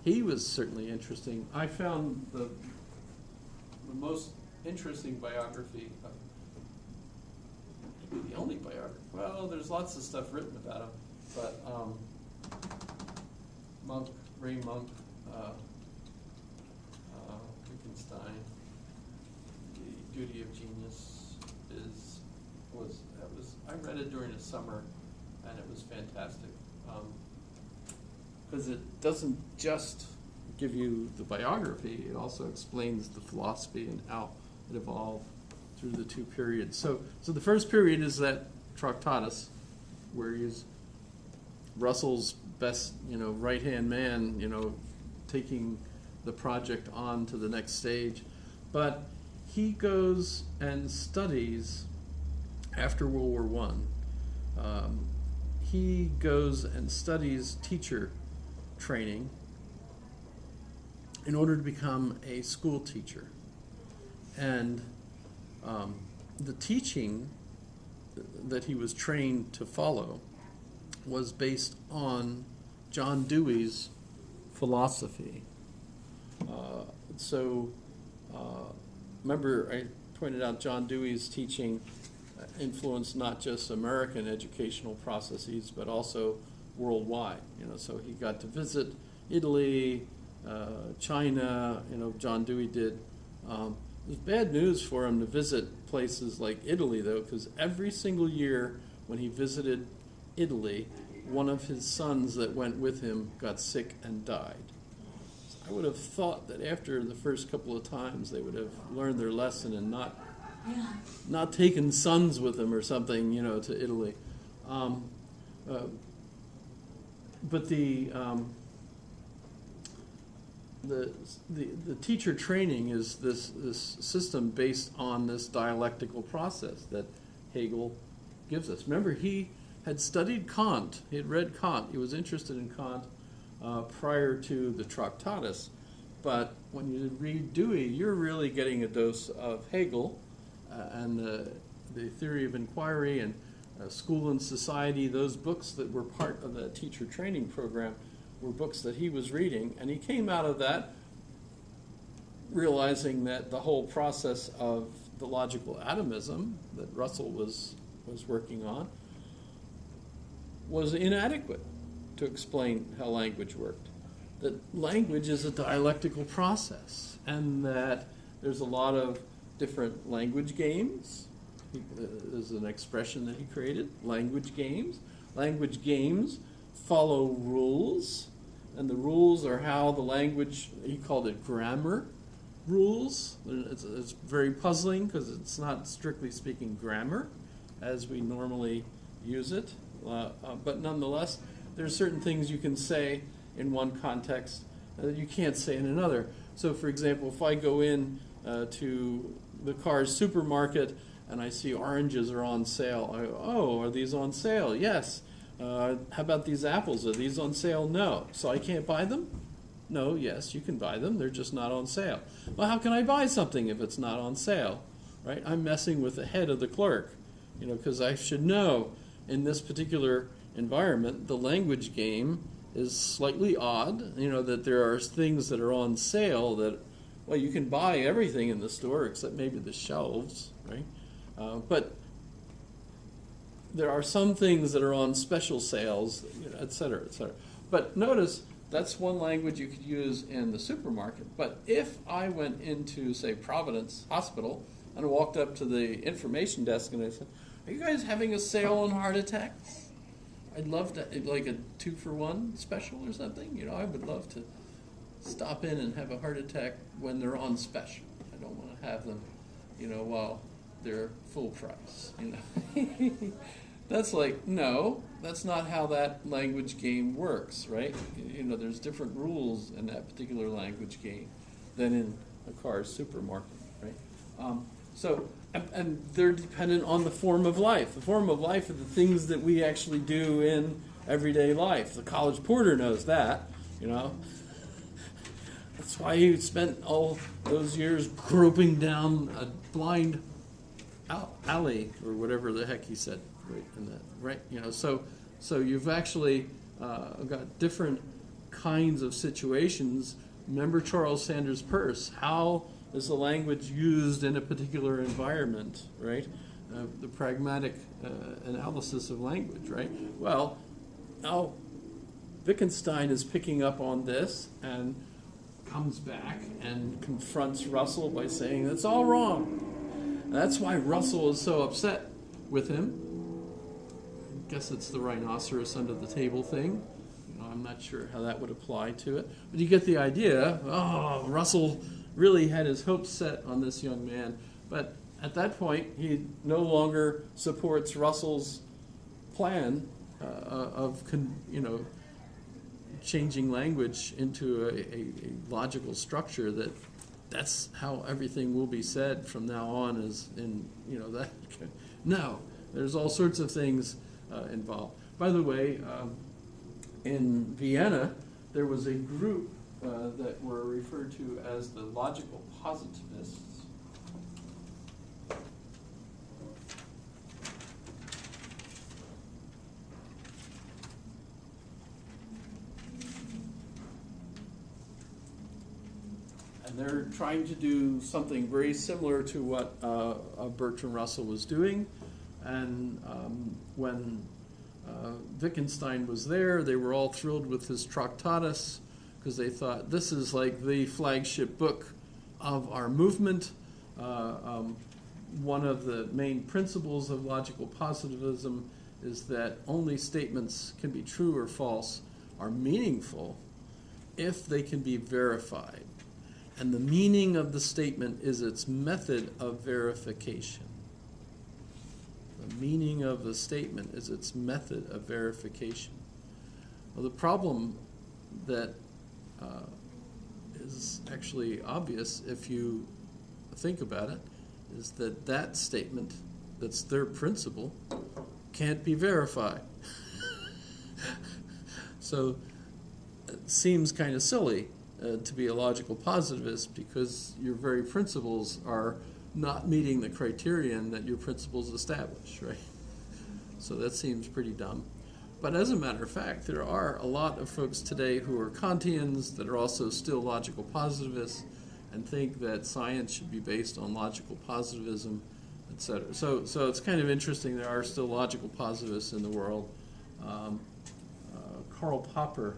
He was certainly interesting. I found the most interesting biography, maybe the only biography. Well, there's lots of stuff written about him, but Ray Monk, Wittgenstein, The Duty of Genius I read it during the summer, and it was fantastic. Because it doesn't just give you the biography, it also explains the philosophy and how it evolved through the two periods. So the first period is that Tractatus, where he's Russell's best, right-hand man, taking the project on to the next stage. But he goes and studies after World War I. He goes and studies teacher training in order to become a school teacher. And the teaching that he was trained to follow was based on John Dewey's philosophy. Remember I pointed out John Dewey's teaching influenced not just American educational processes, but also worldwide. So he got to visit Italy, China. John Dewey did. It was bad news for him to visit places like Italy, though, because every single year when he visited Italy, one of his sons that went with him got sick and died. I would have thought that after the first couple of times they would have learned their lesson and not taken sons with them or something, to Italy. But the teacher training is this system based on this dialectical process that Hegel gives us. Remember, he had studied Kant. He had read Kant. He was interested in Kant prior to the Tractatus. But when you read Dewey, you're really getting a dose of Hegel and the theory of inquiry and School and Society. Those books that were part of the teacher training program were books that he was reading. And he came out of that realizing that the whole process of the logical atomism that Russell was working on was inadequate to explain how language worked. That language is a dialectical process, and that there's a lot of different language games. There's an expression that he created, language games. Language games follow rules, and the rules are how the language, he called it grammar rules. It's very puzzling because it's not strictly speaking grammar as we normally use it. But nonetheless, there are certain things you can say in one context that you can't say in another. So, for example, if I go in to the Carr's supermarket and I see oranges are on sale, I go, oh, are these on sale? Yes. How about these apples? Are these on sale? No. So I can't buy them? No, yes, you can buy them. They're just not on sale. Well, how can I buy something if it's not on sale? Right? I'm messing with the head of the clerk, because I should know in this particular environment, the language game is slightly odd, that there are things that are on sale that, well, you can buy everything in the store except maybe the shelves, right? But there are some things that are on special sales, et cetera, et cetera. But notice, that's one language you could use in the supermarket. But if I went into, say, Providence Hospital and walked up to the information desk and I said, are you guys having a sale on heart attacks? I'd love to, like a 2-for-1 special or something. I would love to stop in and have a heart attack when they're on special. I don't want to have them, while they're full price, That's like, no, that's not how that language game works, right? There's different rules in that particular language game than in a Carr's supermarket, right? And they're dependent on the form of life. The form of life are the things that we actually do in everyday life. The college porter knows that, That's why he spent all those years groping down a blind alley, or whatever the heck he said, right? In that, right? So you've actually got different kinds of situations. Remember Charles Sanders Peirce? How is the language used in a particular environment, right? The pragmatic analysis of language, right? Well, now Wittgenstein is picking up on this and comes back and confronts Russell by saying that's all wrong. And that's why Russell is so upset with him. I guess it's the rhinoceros under the table thing. I'm not sure how that would apply to it. But you get the idea. Oh, Russell really had his hopes set on this young man. But at that point, he no longer supports Russell's plan of changing language into a logical structure that's how everything will be said from now on, is in that. No, there's all sorts of things involved. By the way, in Vienna, there was a group that were referred to as the logical positivists. And they're trying to do something very similar to what Bertrand Russell was doing. And when Wittgenstein was there, they were all thrilled with his Tractatus, because they thought this is like the flagship book of our movement. One of the main principles of logical positivism is that only statements can be true or false, are meaningful, if they can be verified. And the meaning of the statement is its method of verification. The meaning of the statement is its method of verification. Well, the problem that is actually obvious if you think about it is that statement, that's their principle, can't be verified. So it seems kind of silly to be a logical positivist, because your very principles are not meeting the criterion that your principles establish, right? So that seems pretty dumb. But as a matter of fact, there are a lot of folks today who are Kantians that are also still logical positivists and think that science should be based on logical positivism, etc. So it's kind of interesting. There are still logical positivists in the world. Karl Popper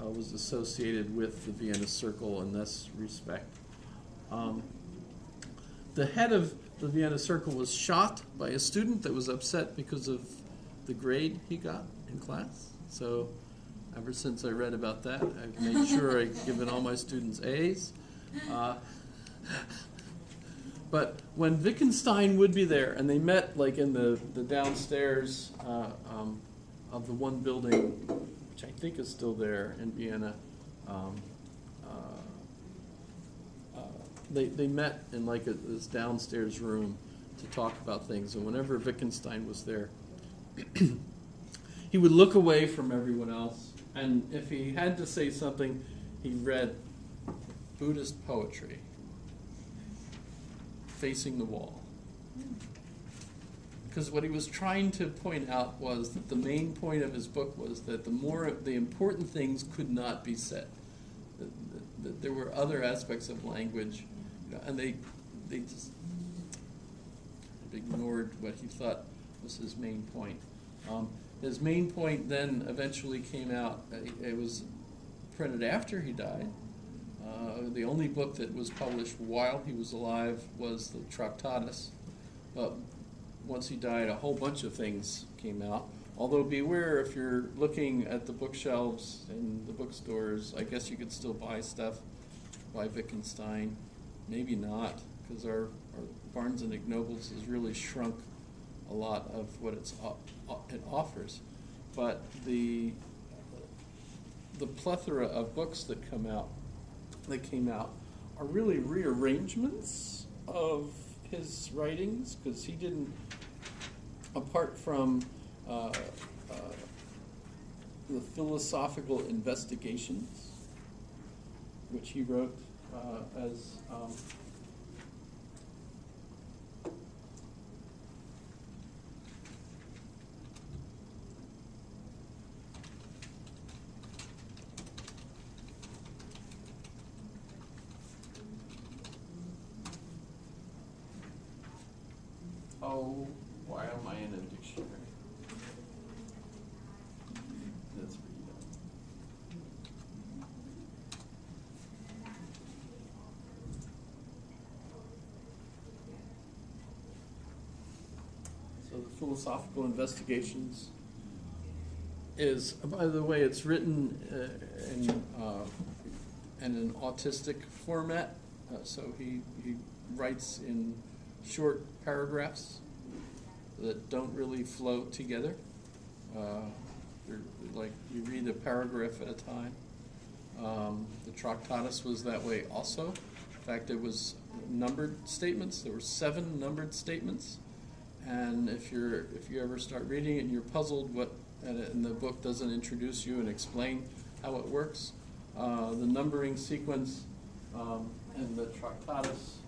was associated with the Vienna Circle in this respect. The head of the Vienna Circle was shot by a student that was upset because of the grade he got in class. So ever since I read about that, I've made sure I've given all my students A's. But when Wittgenstein would be there, and they met like in the downstairs of the one building, which I think is still there in Vienna, they met in like this downstairs room to talk about things. And whenever Wittgenstein was there, he would look away from everyone else, and if he had to say something, he read Buddhist poetry, facing the wall. Because what he was trying to point out was that the main point of his book was that the important things could not be said. That there were other aspects of language, and they just ignored what he thought was his main point. His main point then eventually came out. It was printed after he died. The only book that was published while he was alive was the Tractatus. But once he died, a whole bunch of things came out. Although beware, if you're looking at the bookshelves in the bookstores, I guess you could still buy stuff by Wittgenstein. Maybe not, because our Barnes and Nobles has really shrunk a lot of what it offers. But the plethora of books that came out are really rearrangements of his writings, because he didn't, apart from the philosophical investigations, which he wrote as oh, why am I in a dictionary? Let's read it. So the philosophical investigations is, by the way, it's written in an autistic format. So he writes in short paragraphs that don't really flow together. They're like you read a paragraph at a time. The Tractatus was that way also. In fact, it was numbered statements. There were 7 numbered statements, and if you ever start reading it and you're puzzled and the book doesn't introduce you and explain how it works, the numbering sequence in the Tractatus.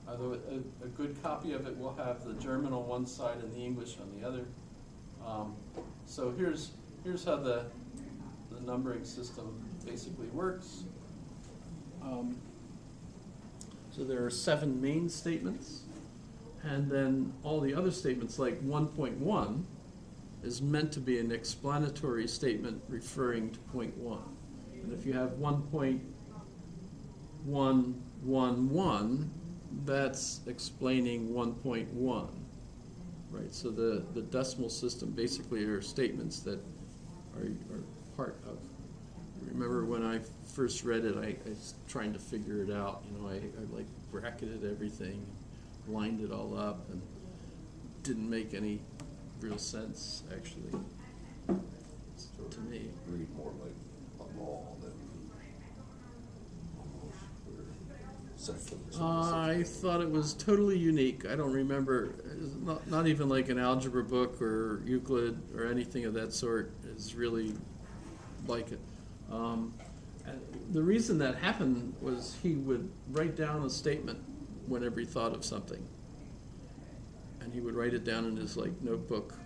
Although a good copy of it will have the German on one side and the English on the other. So here's how the numbering system basically works. So there are 7 main statements, and then all the other statements, like 1.1, is meant to be an explanatory statement referring to point 1. And if you have 1.111, that's explaining 1.1, right? So the decimal system basically are statements that are part of. Remember when I first read it, I was trying to figure it out. You know, I like bracketed everything, lined it all up, and didn't make any real sense actually to me. Read more like a law than I thought it was totally unique. I don't remember, not even like an algebra book or Euclid or anything of that sort is really like it. The reason that happened was he would write down a statement whenever he thought of something, and he would write it down in his notebook.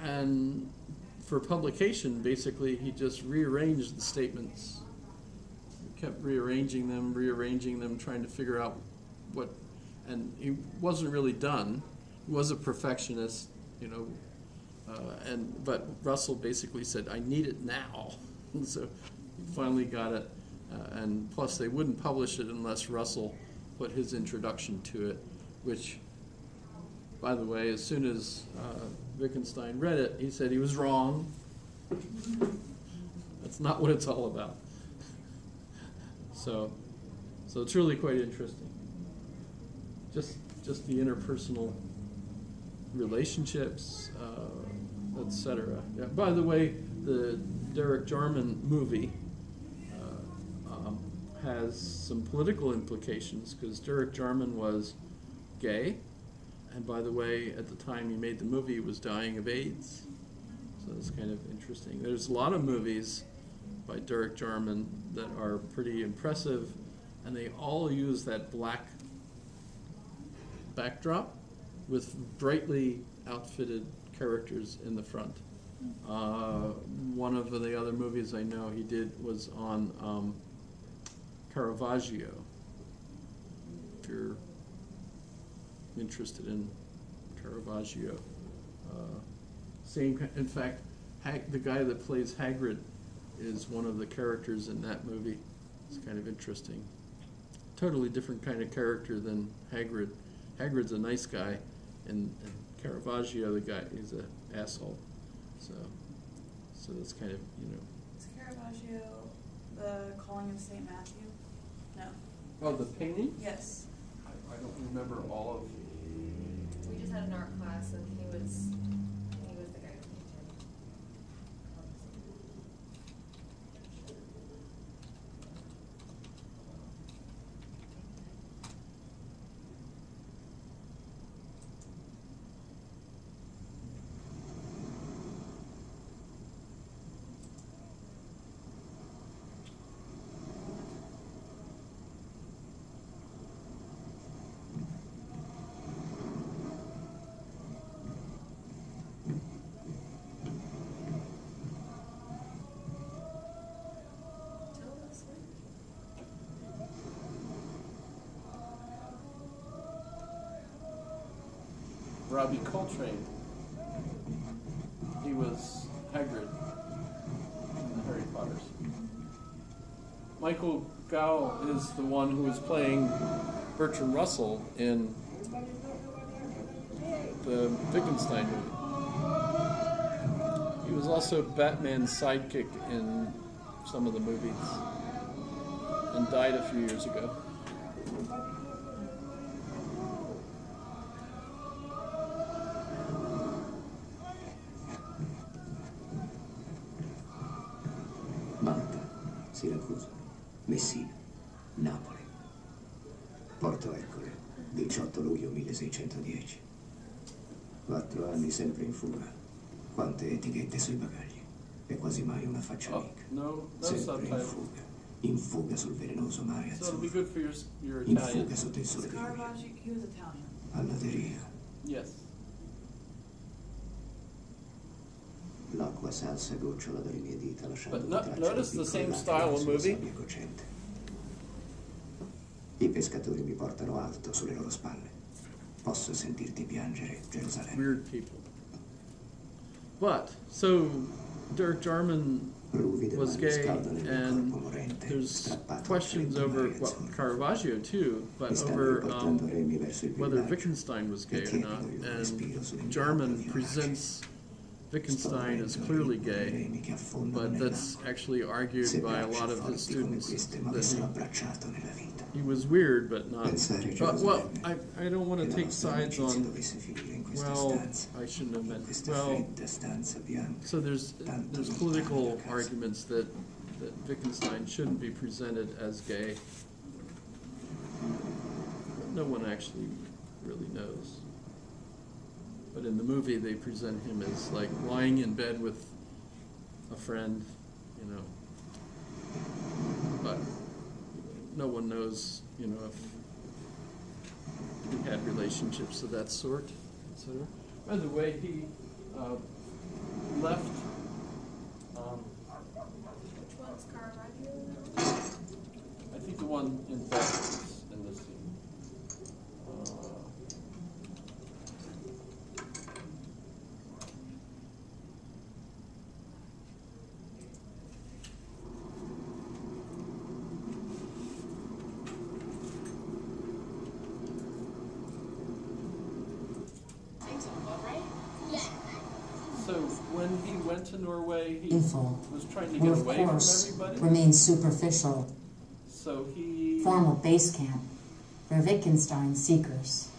And for publication, basically, he just rearranged the statements. Kept rearranging them, trying to figure out what, and he wasn't really done. He was a perfectionist, you know, but Russell basically said, "I need it now," and so he finally got it. And plus, they wouldn't publish it unless Russell put his introduction to it, which, by the way, as soon as Wittgenstein read it, he said he was wrong. That's not what it's all about. So it's really quite interesting. Just the interpersonal relationships, etc. Yeah, by the way, the Derek Jarman movie has some political implications because Derek Jarman was gay, and by the way, at the time he made the movie, he was dying of AIDS. So it's kind of interesting. There's a lot of movies by Derek Jarman that are pretty impressive, and they all use that black backdrop with brightly outfitted characters in the front. One of the other movies I know he did was on Caravaggio, if you're interested in Caravaggio. In fact, the guy that plays Hagrid is one of the characters in that movie. It's kind of interesting. Totally different kind of character than Hagrid. Hagrid's a nice guy, and Caravaggio, the guy, is an asshole. So that's kind of, Is Caravaggio the Calling of St. Matthew? No. Oh, the painting? Yes. I don't remember all of. We just had an art class and he was the guy who painted. Robbie Coltrane. He was Hagrid in the Harry Potters. Michael Gow is the one who was playing Bertrand Russell in the Wittgenstein movie. He was also Batman's sidekick in some of the movies and died a few years ago. Siracusa, Messina, Napoli. Porto Ercole, 18 luglio 1610. 4 anni sempre in fuga. Quante etichette sui bagagli. E quasi mai una faccia amica. No Sempre in fuga. In fuga sul velenoso mare So it'll be azzurro. good for your In Italian. fuga sotto il sole di luglio. Caravaggio, he was Italian. Alla deriva. Yes. L'acqua salsa gocciola dalle mie dita lasciando But una traccia di notice the piccole same lacrime style of sulla movie. sabbia cocente. I pescatori mi portano alto sulle loro spalle. Posso sentirti piangere, Gerusalemme. Weird people. But, so, Derek Jarman was gay, and there's questions over, well, Caravaggio too, but over whether Wittgenstein was gay or not. And Jarman presents Wittgenstein as clearly gay, but that's actually argued by a lot of his students that he was weird, but not. But, well, I don't want to take sides on. Well, I shouldn't have meant. Well, so there's political arguments that Wittgenstein shouldn't be presented as gay. But no one actually really knows. But in the movie, they present him as like lying in bed with a friend, you know. But no one knows, you know, if he had relationships of that sort, etc. By the way, he left. Which one's Caravaggio? I think the one in back is in this scene. So when he went to Norway, he was trying to get of away from course, everybody. remains superficial. So he Formal base camp for Wittgenstein seekers.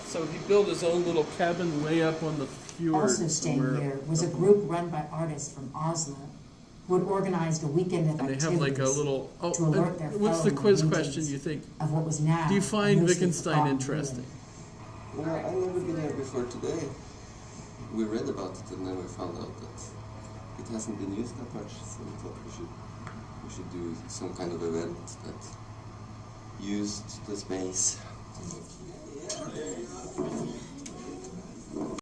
So he built his own little cabin way up on the fjord. Also staying somewhere. here was a group run by artists from Oslo who had organized a weekend of And they activities have like a little. Oh, to alert their what's the fellow quiz Norwegians question? You think? of what was now Do you find a mostly Wittgenstein forgotten interesting? Well, I've never been here before today. We read about it and then we found out that it hasn't been used that much, so we thought we should do some kind of event that used the space.